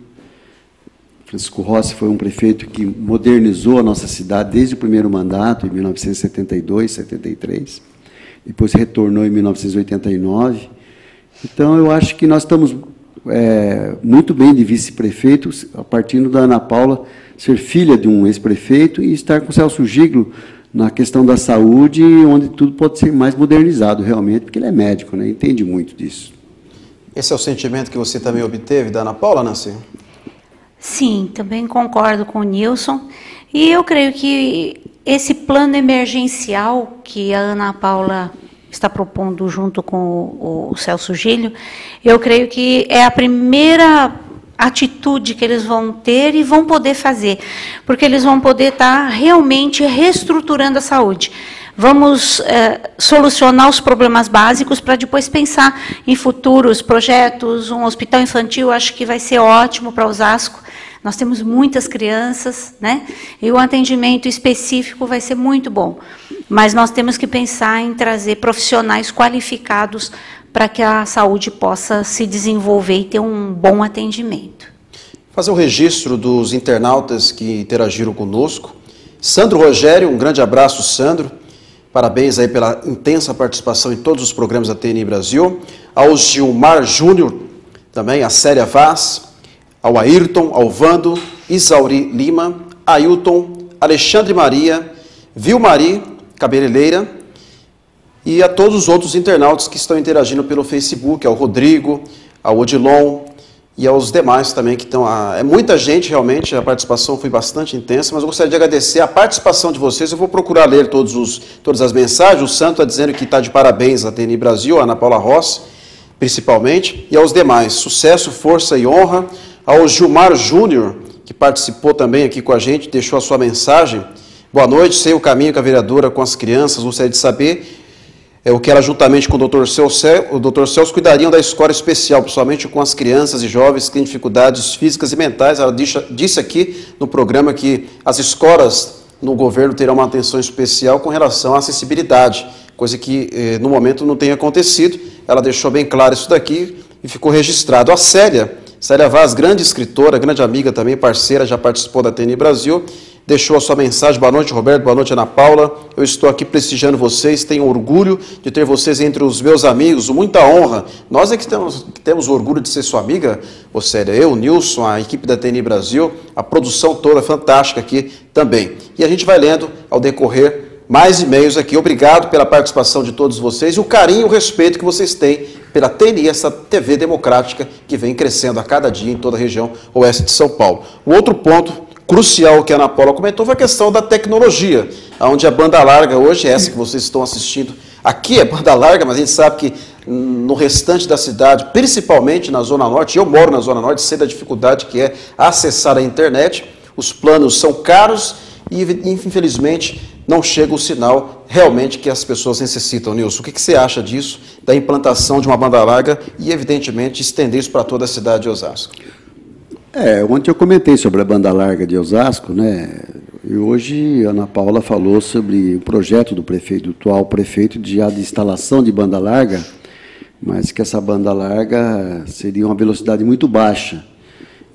Francisco Rossi foi um prefeito que modernizou a nossa cidade desde o primeiro mandato, em 1972, 73, depois retornou em 1989. Então, eu acho que nós estamos muito bem de vice-prefeito, a partir da Ana Paula ser filha de um ex-prefeito e estar com o Celso Giglio na questão da saúde, onde tudo pode ser mais modernizado, realmente, porque ele é médico, né? Entende muito disso. Esse é o sentimento que você também obteve da Ana Paula, Nancy? Sim, também concordo com o Nilson. E eu creio que esse plano emergencial que a Ana Paula está propondo junto com o Celso Giglio, eu creio que é a primeira atitude que eles vão ter e vão poder fazer, porque eles vão poder estar realmente reestruturando a saúde. Vamos solucionar os problemas básicos para depois pensar em futuros projetos. Um hospital infantil, acho que vai ser ótimo para Osasco. Nós temos muitas crianças, né? E o atendimento específico vai ser muito bom. Mas nós temos que pensar em trazer profissionais qualificados para que a saúde possa se desenvolver e ter um bom atendimento. Fazer o registro dos internautas que interagiram conosco. Sandro Rogério, um grande abraço, Sandro. Parabéns aí pela intensa participação em todos os programas da TNI Brasil. Ao Gilmar Júnior, também a Célia Vaz, ao Ayrton, ao Vando, Isauri Lima, Ailton, Alexandre Maria, Vilmari, cabeleireira, e a todos os outros internautas que estão interagindo pelo Facebook, ao Rodrigo, ao Odilon e aos demais também que estão... É muita gente, realmente, a participação foi bastante intensa, mas eu gostaria de agradecer a participação de vocês. Eu vou procurar ler todas as mensagens. O Santo está dizendo que está de parabéns à TNI Brasil, a Ana Paula Rossi, principalmente, e aos demais. Sucesso, força e honra. Ao Gilmar Júnior, que participou também aqui com a gente, deixou a sua mensagem. Boa noite, sei o caminho com a vereadora com as crianças, gostaria de saber o que ela, juntamente com o Dr. Celso, cuidariam da escola especial, principalmente com as crianças e jovens que têm dificuldades físicas e mentais. Ela disse aqui no programa que as escolas no governo terão uma atenção especial com relação à acessibilidade, coisa que no momento não tem acontecido. Ela deixou bem claro isso daqui e ficou registrado. A Célia Vaz, grande escritora, grande amiga também, parceira, já participou da TNI Brasil, deixou a sua mensagem. Boa noite, Roberto, boa noite, Ana Paula. Eu estou aqui prestigiando vocês, tenho orgulho de ter vocês entre os meus amigos, muita honra. Nós é que temos orgulho de ser sua amiga, ô Célia, eu, Nilson, a equipe da TNI Brasil, a produção toda fantástica aqui também. E a gente vai lendo ao decorrer mais e-mails aqui. Obrigado pela participação de todos vocês e o carinho e o respeito que vocês têm pela TNI, essa TV democrática que vem crescendo a cada dia em toda a região oeste de São Paulo. O outro ponto crucial que a Ana Paula comentou foi a questão da tecnologia, onde a banda larga hoje, essa que vocês estão assistindo aqui é banda larga, mas a gente sabe que no restante da cidade, principalmente na Zona Norte, eu moro na Zona Norte, sei da dificuldade que é acessar a internet, os planos são caros e, infelizmente, não chega o sinal realmente que as pessoas necessitam. Nilson, o que você acha disso, da implantação de uma banda larga e, evidentemente, estender isso para toda a cidade de Osasco? Ontem eu comentei sobre a banda larga de Osasco, né? E hoje a Ana Paula falou sobre o projeto do atual prefeito de instalação de banda larga, mas que essa banda larga seria uma velocidade muito baixa.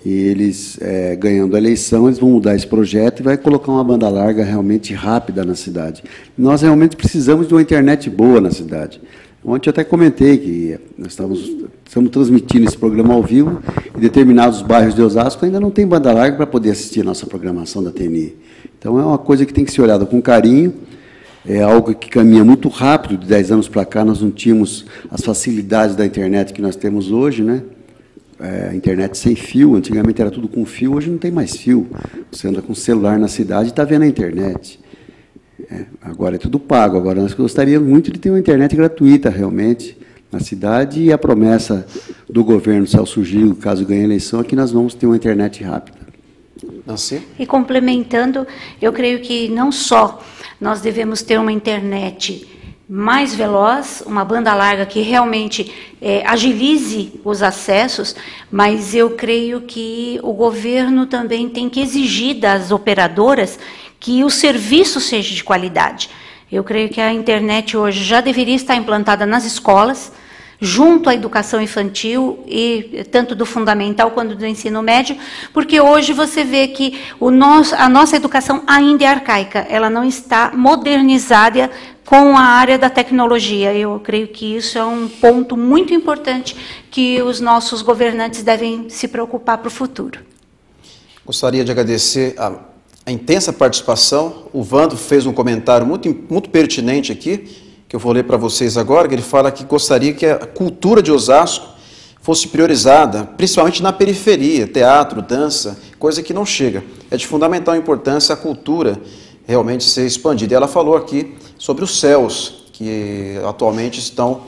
E eles, ganhando a eleição, eles vão mudar esse projeto e vai colocar uma banda larga realmente rápida na cidade. Nós realmente precisamos de uma internet boa na cidade. Ontem eu até comentei que nós estamos transmitindo esse programa ao vivo e determinados bairros de Osasco ainda não tem banda larga para poder assistir a nossa programação da TNI. Então, é uma coisa que tem que ser olhada com carinho, é algo que caminha muito rápido. De 10 anos para cá, nós não tínhamos as facilidades da internet que nós temos hoje, né? A internet sem fio, antigamente era tudo com fio, hoje não tem mais fio. Você anda com o celular na cidade e está vendo a internet. Agora é tudo pago. Agora nós gostaríamos muito de ter uma internet gratuita, realmente, na cidade, e a promessa do governo Celso Gil, caso ganhe a eleição, é que nós vamos ter uma internet rápida. Nancy? E complementando, eu creio que não só nós devemos ter uma internet mais veloz, uma banda larga que realmente agilize os acessos, mas eu creio que o governo também tem que exigir das operadoras que o serviço seja de qualidade. Eu creio que a internet hoje já deveria estar implantada nas escolas, junto à educação infantil, e tanto do fundamental quanto do ensino médio, porque hoje você vê que a nossa educação ainda é arcaica, ela não está modernizada com a área da tecnologia. Eu creio que isso é um ponto muito importante que os nossos governantes devem se preocupar para o futuro. Gostaria de agradecer a intensa participação. O Vando fez um comentário muito pertinente aqui, que eu vou ler para vocês agora, que ele fala que gostaria que a cultura de Osasco fosse priorizada, principalmente na periferia, teatro, dança, coisa que não chega. É de fundamental importância a cultura realmente ser expandida. E ela falou aqui sobre os céus, que atualmente estão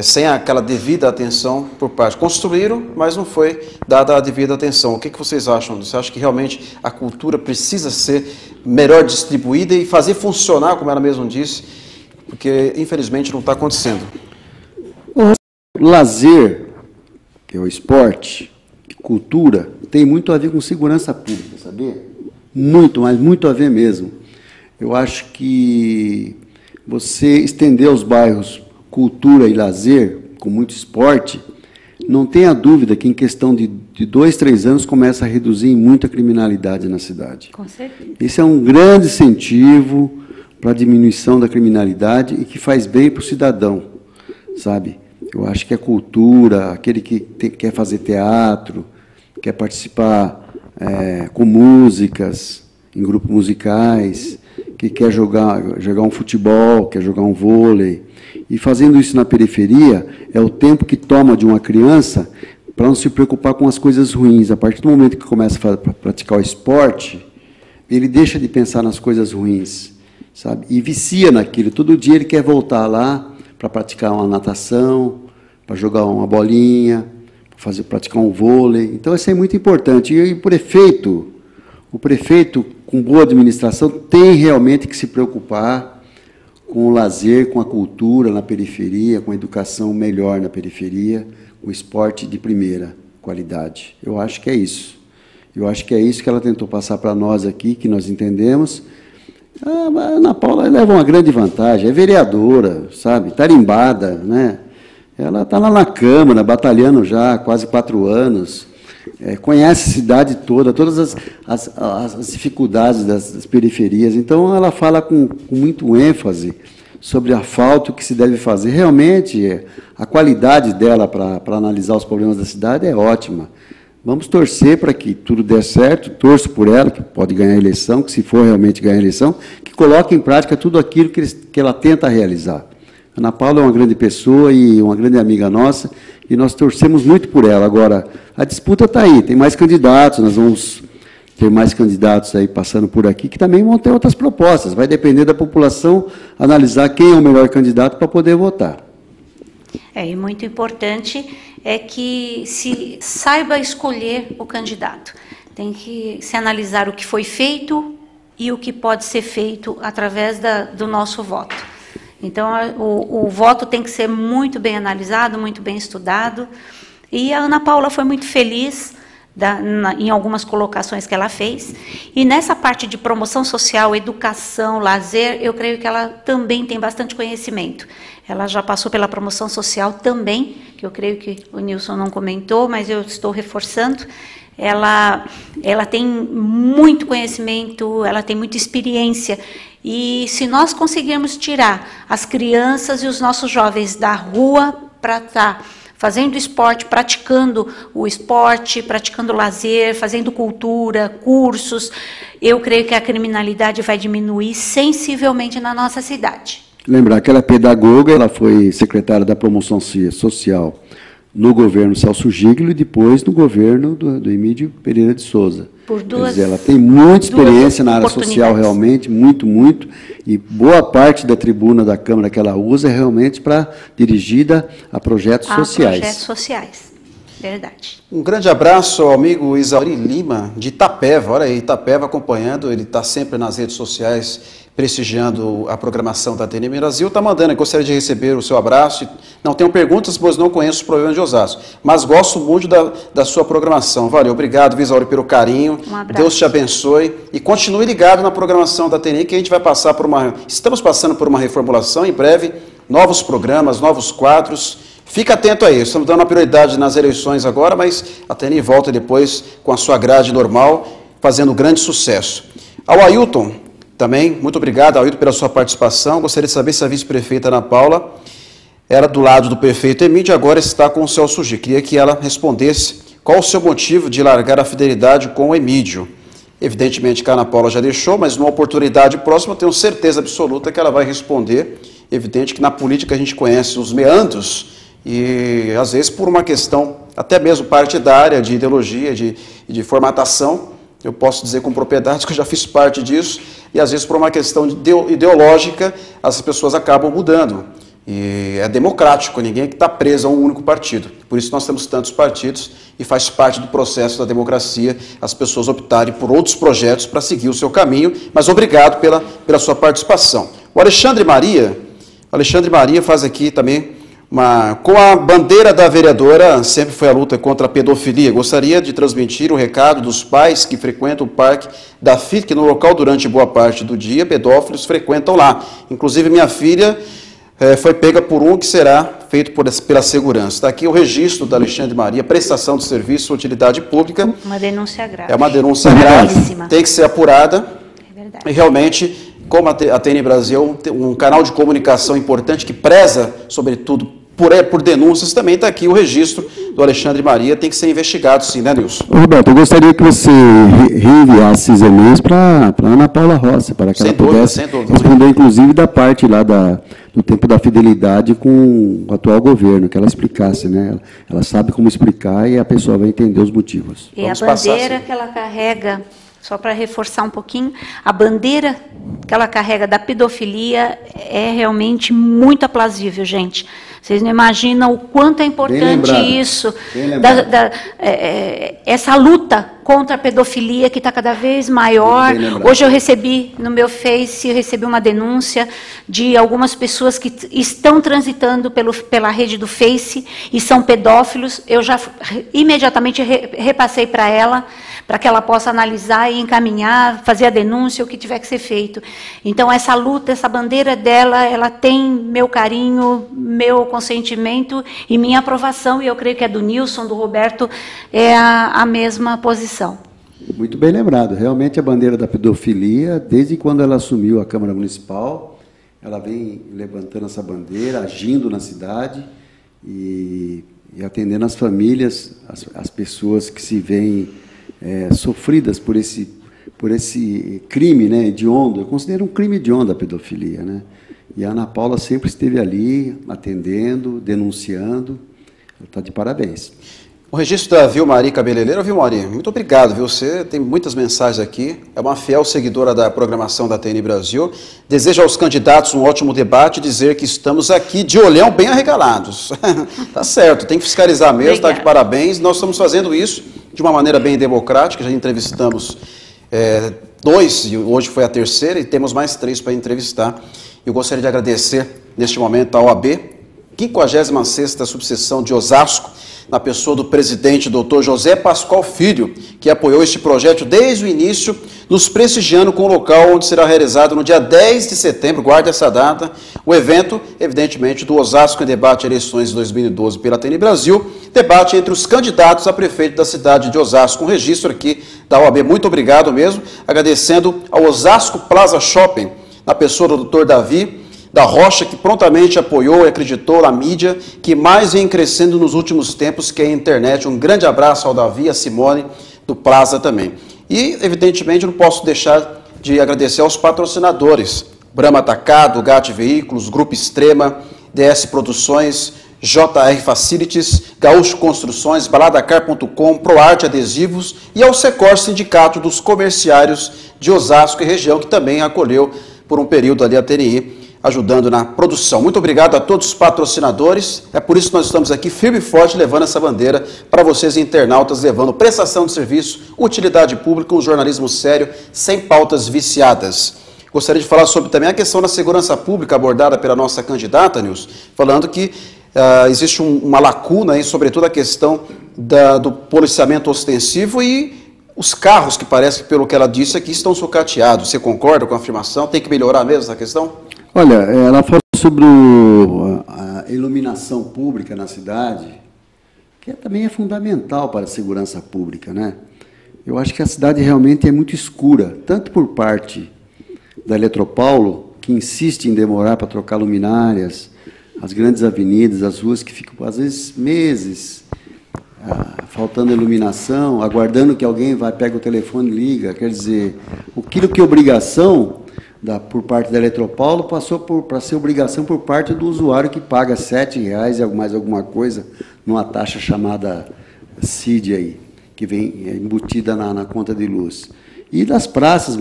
sem aquela devida atenção por parte. Construíram, mas não foi dada a devida atenção. O que vocês acham? Você acha que realmente a cultura precisa ser melhor distribuída e fazer funcionar, como ela mesma disse, porque, infelizmente, não está acontecendo? O lazer, que é o esporte, cultura, tem muito a ver com segurança pública, sabia? Muito, mas muito a ver mesmo. Eu acho que você estender aos bairros cultura e lazer, com muito esporte, não tenha dúvida que em questão de 2, 3 anos começa a reduzir muito a criminalidade na cidade. Com certeza. Esse é um grande incentivo para a diminuição da criminalidade e que faz bem para o cidadão, sabe? Eu acho que a cultura, aquele que quer fazer teatro, quer participar com músicas, em grupos musicais, que quer jogar um futebol, quer jogar um vôlei, e fazendo isso na periferia, é o tempo que toma de uma criança para não se preocupar com as coisas ruins. A partir do momento que começa a praticar o esporte, ele deixa de pensar nas coisas ruins, sabe? E vicia naquilo. Todo dia ele quer voltar lá para praticar uma natação, para jogar uma bolinha, para praticar um vôlei. Então, isso é muito importante. E o prefeito, com boa administração, tem realmente que se preocupar com o lazer, com a cultura na periferia, com a educação melhor na periferia, o esporte de primeira qualidade. Eu acho que é isso. Eu acho que é isso que ela tentou passar para nós aqui, que nós entendemos. A Ana Paula leva uma grande vantagem, é vereadora, sabe, tarimbada, né? Ela está lá na Câmara, batalhando já há quase 4 anos, conhece a cidade toda, todas as dificuldades das periferias. Então, ela fala com muito ênfase sobre a falta que se deve fazer. Realmente, a qualidade dela para analisar os problemas da cidade é ótima. Vamos torcer para que tudo dê certo, torço por ela, que pode ganhar a eleição, que se for realmente ganhar a eleição, que coloque em prática tudo aquilo que ela tenta realizar. Ana Paula é uma grande pessoa e uma grande amiga nossa, e nós torcemos muito por ela. Agora, a disputa está aí, tem mais candidatos, nós vamos ter mais candidatos aí passando por aqui, que também vão ter outras propostas. Vai depender da população analisar quem é o melhor candidato para poder votar. E muito importante é que se saiba escolher o candidato. Tem que se analisar o que foi feito e o que pode ser feito através do nosso voto. Então, o voto tem que ser muito bem analisado, muito bem estudado. E a Ana Paula foi muito feliz em algumas colocações que ela fez. E nessa parte de promoção social, educação, lazer, eu creio que ela também tem bastante conhecimento. Ela já passou pela promoção social também, que eu creio que o Nilson não comentou, mas eu estou reforçando. Ela tem muito conhecimento, ela tem muita experiência. E se nós conseguirmos tirar as crianças e os nossos jovens da rua para estar fazendo esporte, praticando o esporte, praticando lazer, fazendo cultura, cursos, eu creio que a criminalidade vai diminuir sensivelmente na nossa cidade. Lembrar que ela é pedagoga, ela foi secretária da Promoção Social no governo Celso Giglio e depois no governo do Emílio Pereira de Souza. Por duas, quer dizer, ela tem muita experiência na área social, realmente, muito, e boa parte da tribuna da Câmara que ela usa é realmente dirigida a projetos sociais. Projetos sociais, verdade. Um grande abraço ao amigo Isauri Lima, de Itapeva. Olha aí, Itapeva acompanhando, ele está sempre nas redes sociais, prestigiando a programação da TNM Brasil. Está mandando, eu gostaria de receber o seu abraço. Não tenho perguntas, pois não conheço os problemas de Osasco, mas gosto muito da sua programação. Valeu, obrigado, Isauri, pelo carinho. Um abraço. Deus te abençoe e continue ligado na programação da TNM, que a gente vai passar estamos passando por uma reformulação em breve, novos programas, novos quadros. Fica atento a isso, estamos dando uma prioridade nas eleições agora, mas a TNM volta depois com a sua grade normal, fazendo grande sucesso. Ao Ailton, também, muito obrigado, Ailton, pela sua participação. Gostaria de saber se a vice-prefeita Ana Paula era do lado do prefeito Emílio, agora está com o Celso Giglio. Queria que ela respondesse qual o seu motivo de largar a fidelidade com o Emílio. Evidentemente que a Ana Paula já deixou, mas numa oportunidade próxima eu tenho certeza absoluta que ela vai responder. Evidente que na política a gente conhece os meandros e, às vezes, por uma questão até mesmo partidária, de ideologia, de formatação, eu posso dizer com propriedade que eu já fiz parte disso, e às vezes por uma questão ideológica as pessoas acabam mudando. E é democrático, ninguém está preso a um único partido. Por isso nós temos tantos partidos e faz parte do processo da democracia as pessoas optarem por outros projetos para seguir o seu caminho, mas obrigado pela sua participação. O Alexandre Maria faz aqui também com a bandeira da vereadora, sempre foi a luta contra a pedofilia. Gostaria de transmitir o recado dos pais que frequentam o Parque da FIT, que no local durante boa parte do dia, pedófilos frequentam lá. Inclusive minha filha foi pega por um que será feito pela segurança. Está aqui o registro da Alexandre Maria, prestação de serviço, utilidade pública. Uma denúncia grave. É uma denúncia grave, tem que ser apurada. É verdade. E realmente, como a TNM Brasil é um canal de comunicação importante que preza, sobretudo, por denúncias, também está aqui o registro do Alexandre Maria, tem que ser investigado sim, né, Nilson? Roberto, eu gostaria que você reenviasse esses e-mails para a Ana Paula Rossi, para que ela pudesse responder, inclusive, da parte lá do tempo da fidelidade com o atual governo, que ela explicasse, né? Ela sabe como explicar e a pessoa vai entender os motivos. E a bandeira que ela carrega, só para reforçar um pouquinho, a bandeira que ela carrega da pedofilia é realmente muito aprazível, gente. Vocês não imaginam o quanto é importante isso, essa luta contra a pedofilia que está cada vez maior. Hoje eu recebi no meu Face, uma denúncia de algumas pessoas que estão transitando pela rede do Face e são pedófilos. Eu já imediatamente repassei para ela, para que ela possa analisar e encaminhar, fazer a denúncia, o que tiver que ser feito. Então, essa luta, essa bandeira dela, ela tem meu carinho, meu consentimento e minha aprovação, e eu creio que é do Nilson, do Roberto, é a mesma posição. Muito bem lembrado. Realmente, a bandeira da pedofilia, desde quando ela assumiu a Câmara Municipal, ela vem levantando essa bandeira, agindo na cidade e atendendo as famílias, as pessoas que se veem sofridas por esse crime, né, hediondo. Eu considero um crime hediondo a pedofilia, né? E a Ana Paula sempre esteve ali, atendendo, denunciando. Ela está de parabéns. O registro da Vilmari Cabeleleira. Vilmari, muito obrigado, viu? Você tem muitas mensagens aqui, é uma fiel seguidora da programação da TN Brasil. Desejo aos candidatos um ótimo debate e dizer que estamos aqui de olhão bem arregalados. Tá certo, tem que fiscalizar mesmo, tá de parabéns. Nós estamos fazendo isso de uma maneira bem democrática, já entrevistamos dois, e hoje foi a terceira, e temos mais 3 para entrevistar. Eu gostaria de agradecer, neste momento, à OAB, 56ª Subseção de Osasco, na pessoa do presidente, Dr. José Pascoal Filho, que apoiou este projeto desde o início, nos prestigiando com o local onde será realizado no dia 10 de setembro, guarde essa data, o evento, evidentemente, do Osasco em Debate Eleições 2012 pela TN Brasil, debate entre os candidatos a prefeito da cidade de Osasco, um registro aqui da OAB. Muito obrigado mesmo, agradecendo ao Osasco Plaza Shopping, na pessoa do Dr. Davi da Rocha, que prontamente apoiou e acreditou na mídia, que mais vem crescendo nos últimos tempos, que é a internet. Um grande abraço ao Davi e a Simone do Plaza também. E, evidentemente, não posso deixar de agradecer aos patrocinadores: Brahma Atacado, GAT Veículos, Grupo Extrema, DS Produções, JR Facilities, Gaúcho Construções, Baladacar.com, ProArte Adesivos e ao Secor, Sindicato dos Comerciários de Osasco e região, que também acolheu por um período ali a TNI, ajudando na produção. Muito obrigado a todos os patrocinadores. É por isso que nós estamos aqui firme e forte, levando essa bandeira para vocês internautas, levando prestação de serviço, utilidade pública, um jornalismo sério, sem pautas viciadas. Gostaria de falar sobre também a questão da segurança pública abordada pela nossa candidata, Nilson, falando que existe uma lacuna aí, sobretudo a questão do policiamento ostensivo e os carros que parece que, pelo que ela disse aqui, estão sucateados. Você concorda com a afirmação? Tem que melhorar mesmo essa questão? Olha, ela falou sobre a iluminação pública na cidade, que também é fundamental para a segurança pública, né? Eu acho que a cidade realmente é muito escura, tanto por parte da Eletropaulo, que insiste em demorar para trocar luminárias, as grandes avenidas, as ruas que ficam, às vezes, meses faltando iluminação, aguardando que alguém pega o telefone e liga. Quer dizer, aquilo que é obrigação por parte da Eletropaulo passou para ser obrigação por parte do usuário, que paga R$ 7,00 e mais alguma coisa numa taxa chamada CID aí, que vem embutida na conta de luz. E das praças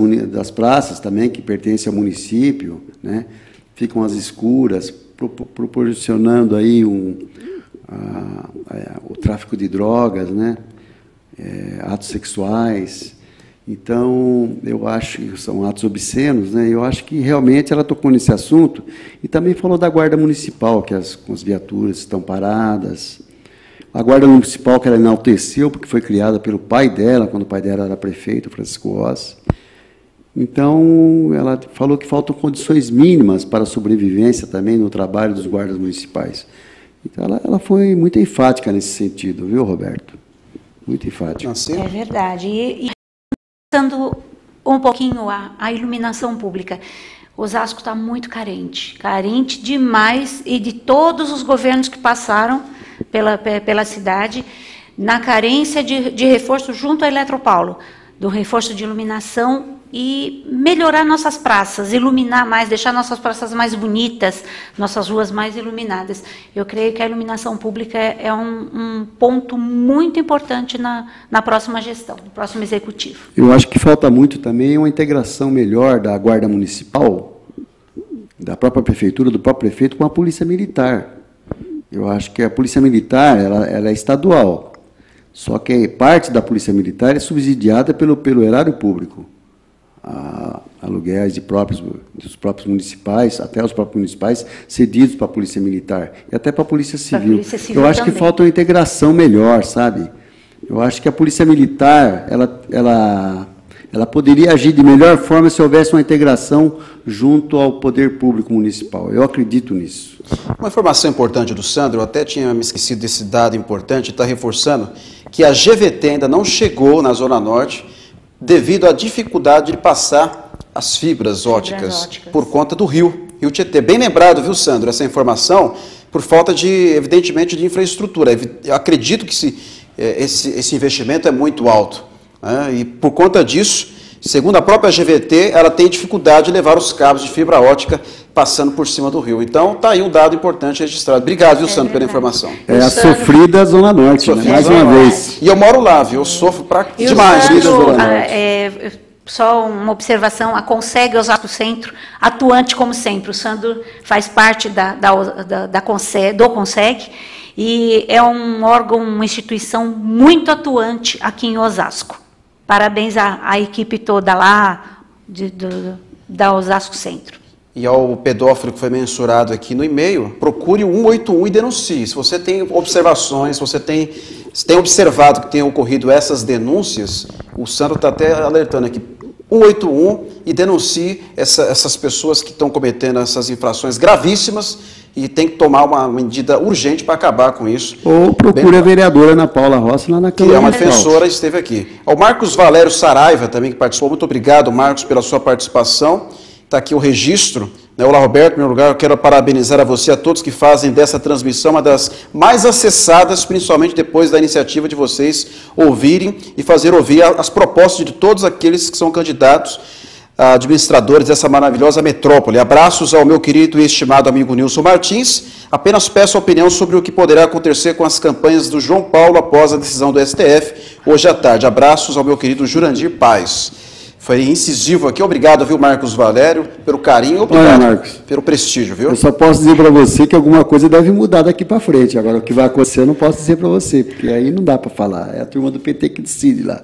também, que pertencem ao município, né, ficam às escuras, proporcionando aí o tráfico de drogas, né, atos sexuais. Então, eu acho que são atos obscenos, né? Eu acho que realmente ela tocou nesse assunto e também falou da Guarda Municipal, que as viaturas estão paradas. A Guarda Municipal que ela enalteceu, porque foi criada pelo pai dela, quando o pai dela era prefeito, Francisco Rossi. Então, ela falou que faltam condições mínimas para a sobrevivência também no trabalho dos guardas municipais. Então, ela foi muito enfática nesse sentido, viu, Roberto? Muito enfática. É verdade. E pensando um pouquinho a iluminação pública, Osasco está muito carente demais, e de todos os governos que passaram pela cidade, na carência de reforço junto à Eletropaulo, do reforço de iluminação e melhorar nossas praças, iluminar mais, deixar nossas praças mais bonitas, nossas ruas mais iluminadas. Eu creio que a iluminação pública é um ponto muito importante na próxima gestão, no próximo executivo. Eu acho que falta muito também uma integração melhor da Guarda Municipal, da própria Prefeitura, do próprio prefeito, com a Polícia Militar. Eu acho que a Polícia Militar ela é estadual, só que parte da Polícia Militar é subsidiada pelo erário público. Aluguéis dos próprios municipais, até os próprios municipais, cedidos para a Polícia Militar e até para a Polícia Civil. Eu acho também que falta uma integração melhor, sabe? Eu acho que a Polícia Militar ela poderia agir de melhor forma se houvesse uma integração junto ao poder público municipal. Eu acredito nisso. Uma informação importante do Sandro, eu até tinha me esquecido desse dado importante, está reforçando que a GVT ainda não chegou na Zona Norte, devido à dificuldade de passar as fibras óticas por conta do Rio Tietê. Bem lembrado, viu, Sandro, essa informação, por falta evidentemente, de infraestrutura. Eu acredito que esse investimento é muito alto, né? E por conta disso, Segundo a própria GVT, ela tem dificuldade de levar os cabos de fibra ótica passando por cima do rio. Então, está aí um dado importante registrado. Obrigado, viu, Sandro, pela informação. É a sofrida Zona Norte, né? Mais uma vez. E eu moro lá, viu? Eu sofro demais. Sandro, só uma observação, a Conseg Osasco Centro, atuante como sempre. O Sandro faz parte do Conseg e é um órgão, uma instituição muito atuante aqui em Osasco. Parabéns à equipe toda lá da Osasco Centro. E ao pedófilo que foi mensurado aqui no e-mail, procure o 181 e denuncie. Se você tem observações, se você tem observado que tem ocorrido essas denúncias, o Sandro está até alertando aqui, 181 e denuncie essas pessoas que estão cometendo essas infrações gravíssimas e tem que tomar uma medida urgente para acabar com isso. Ou procure a vereadora Ana Paula Rossi lá na Câmara. Que é uma defensora, esteve aqui. Ao Marcos Valério Saraiva também, que participou. Muito obrigado, Marcos, pela sua participação. Está aqui o registro. Olá, Roberto, em primeiro lugar, eu quero parabenizar a você e a todos que fazem dessa transmissão uma das mais acessadas, principalmente depois da iniciativa de vocês ouvirem e fazer ouvir as propostas de todos aqueles que são candidatos a administradores dessa maravilhosa metrópole. Abraços ao meu querido e estimado amigo Nilson Martins. Apenas peço a opinião sobre o que poderá acontecer com as campanhas do João Paulo após a decisão do STF, hoje à tarde. Abraços ao meu querido Jurandir Paz. Foi incisivo aqui. Obrigado, viu, Marcos Valério, pelo carinho. Obrigado, Marcos, pelo prestígio, viu? Eu só posso dizer para você que alguma coisa deve mudar daqui para frente. Agora, o que vai acontecer eu não posso dizer para você, porque aí não dá para falar. É a turma do PT que decide lá.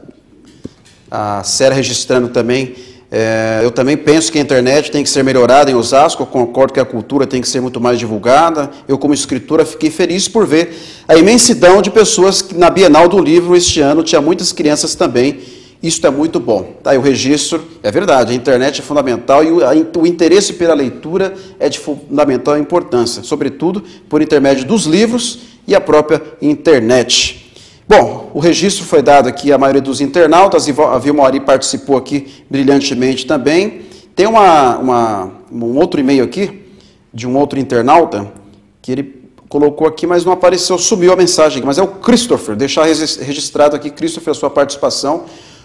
A Sera registrando também. Eu também penso que a internet tem que ser melhorada em Osasco. Eu concordo que a cultura tem que ser muito mais divulgada. Eu, como escritora, fiquei feliz por ver a imensidão de pessoas que na Bienal do Livro este ano tinha muitas crianças também. Isso é muito bom. Tá aí o registro. É verdade, a internet é fundamental e o interesse pela leitura é de fundamental importância, sobretudo por intermédio dos livros e a própria internet. Bom, o registro foi dado aqui à maioria dos internautas, a Vilma Ari participou aqui brilhantemente também. Tem um outro e-mail aqui, de um outro internauta, que ele colocou aqui, mas não apareceu, sumiu a mensagem, mas é o Christopher. Deixar registrado aqui, Christopher, a sua participação.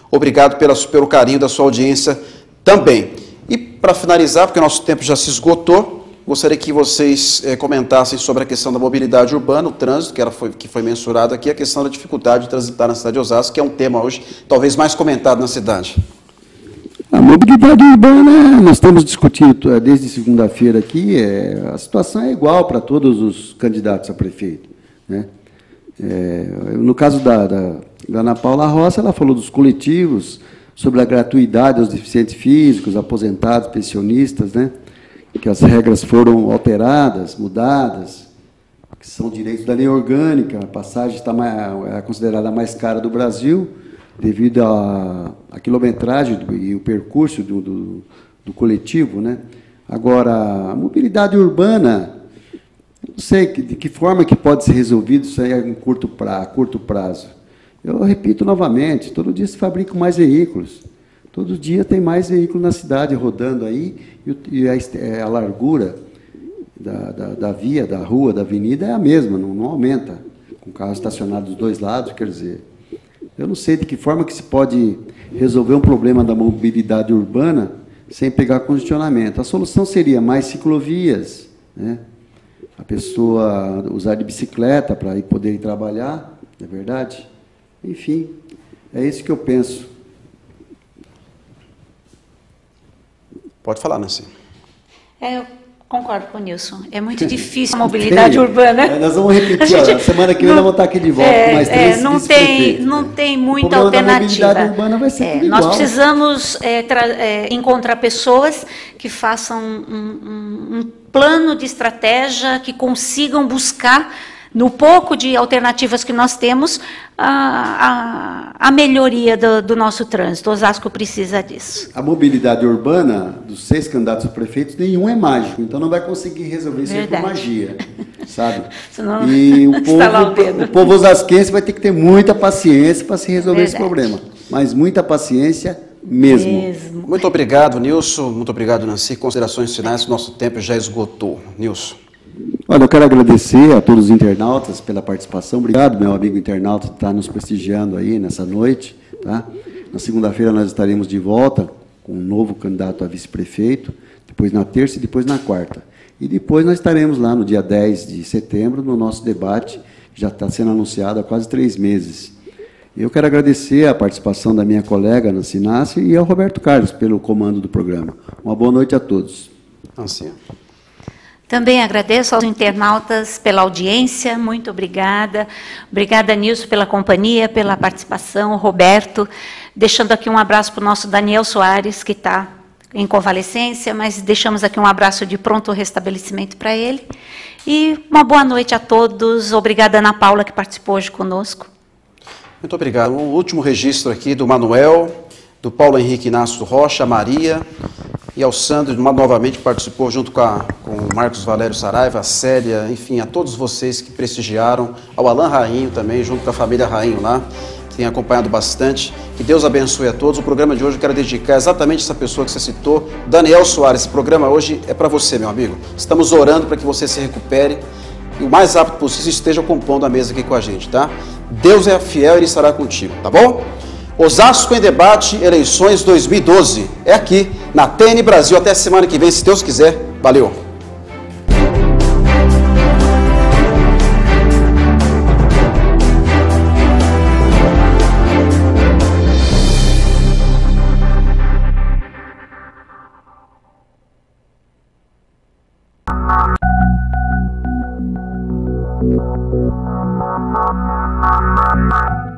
Obrigado pelo carinho da sua audiência também. E para finalizar, porque o nosso tempo já se esgotou, gostaria que vocês comentassem sobre a questão da mobilidade urbana, o trânsito, que foi mensurado aqui, a questão da dificuldade de transitar na cidade de Osasco, que é um tema hoje talvez mais comentado na cidade. A mobilidade urbana, nós temos discutido desde segunda-feira aqui, a situação é igual para todos os candidatos a prefeito, né? No caso da Ana Paula Rossi, ela falou dos coletivos, sobre a gratuidade aos deficientes físicos, aposentados, pensionistas, né? Que as regras foram alteradas, mudadas, que são direitos da lei orgânica, a passagem é considerada a mais cara do Brasil, devido à quilometragem e o percurso do coletivo, né? Agora, a mobilidade urbana, não sei de que forma que pode ser resolvido isso aí a curto prazo. Eu repito novamente, todo dia se fabricam mais veículos. Todo dia tem mais veículos na cidade rodando aí, e a largura da via, da rua, da avenida é a mesma, não aumenta, com carros estacionados dos dois lados, quer dizer. Eu não sei de que forma que se pode resolver um problema da mobilidade urbana sem pegar congestionamento. A solução seria mais ciclovias, né? A pessoa usar de bicicleta para poder ir trabalhar, não é verdade? Enfim, é isso que eu penso. Pode falar, Nancy. Eu concordo com o Nilson. É muito difícil a mobilidade urbana. Nós vamos repetir, a semana que vem nós vamos estar aqui de volta com mais três vice-prefeitos. Não tem muita alternativa. A mobilidade urbana vai ser tudo igual. Nós precisamos encontrar pessoas que façam um plano de estratégia, que consigam buscar, no pouco de alternativas que nós temos, a melhoria do nosso trânsito. Osasco precisa disso. A mobilidade urbana, dos 6 candidatos a prefeitos, nenhum é mágico, então não vai conseguir resolver isso aí por magia, sabe? Senão e o povo osasquense vai ter que ter muita paciência para se resolver esse problema, mas muita paciência mesmo. Muito obrigado, Nilson. Muito obrigado, Nancy. Considerações finais, nosso tempo já esgotou. Nilson. Olha, eu quero agradecer a todos os internautas pela participação. Obrigado, meu amigo internauta, que está nos prestigiando aí nessa noite. Tá? Na segunda-feira nós estaremos de volta com um novo candidato a vice-prefeito, depois na terça e depois na quarta. E depois nós estaremos lá no dia 10 de setembro, no nosso debate, que já está sendo anunciado há quase 3 meses. Eu quero agradecer a participação da minha colega Nancy Nassi e ao Roberto Carlos pelo comando do programa. Uma boa noite a todos. Nancy. Também agradeço aos internautas pela audiência, muito obrigada. Obrigada, Nilson, pela companhia, pela participação, Roberto. Deixando aqui um abraço para o nosso Daniel Soares, que está em convalescência, mas deixamos aqui um abraço de pronto restabelecimento para ele. E uma boa noite a todos. Obrigada, Ana Paula, que participou hoje conosco. Muito obrigado. Um último registro aqui do Manuel, do Paulo Henrique Inácio Rocha, a Maria e ao Sandro, novamente, que participou junto com o Marcos Valério Saraiva, a Célia, enfim, a todos vocês que prestigiaram, ao Alan Rainho também, junto com a família Rainho lá, que tem acompanhado bastante. Que Deus abençoe a todos. O programa de hoje eu quero dedicar exatamente a essa pessoa que você citou, Daniel Soares. Esse programa hoje é para você, meu amigo. Estamos orando para que você se recupere e o mais rápido possível esteja compondo a mesa aqui com a gente, tá? Deus é fiel e Ele estará contigo, tá bom? Osasco em Debate, eleições 2012. É aqui, na TN Brasil. Até semana que vem, se Deus quiser. Valeu! Thank you.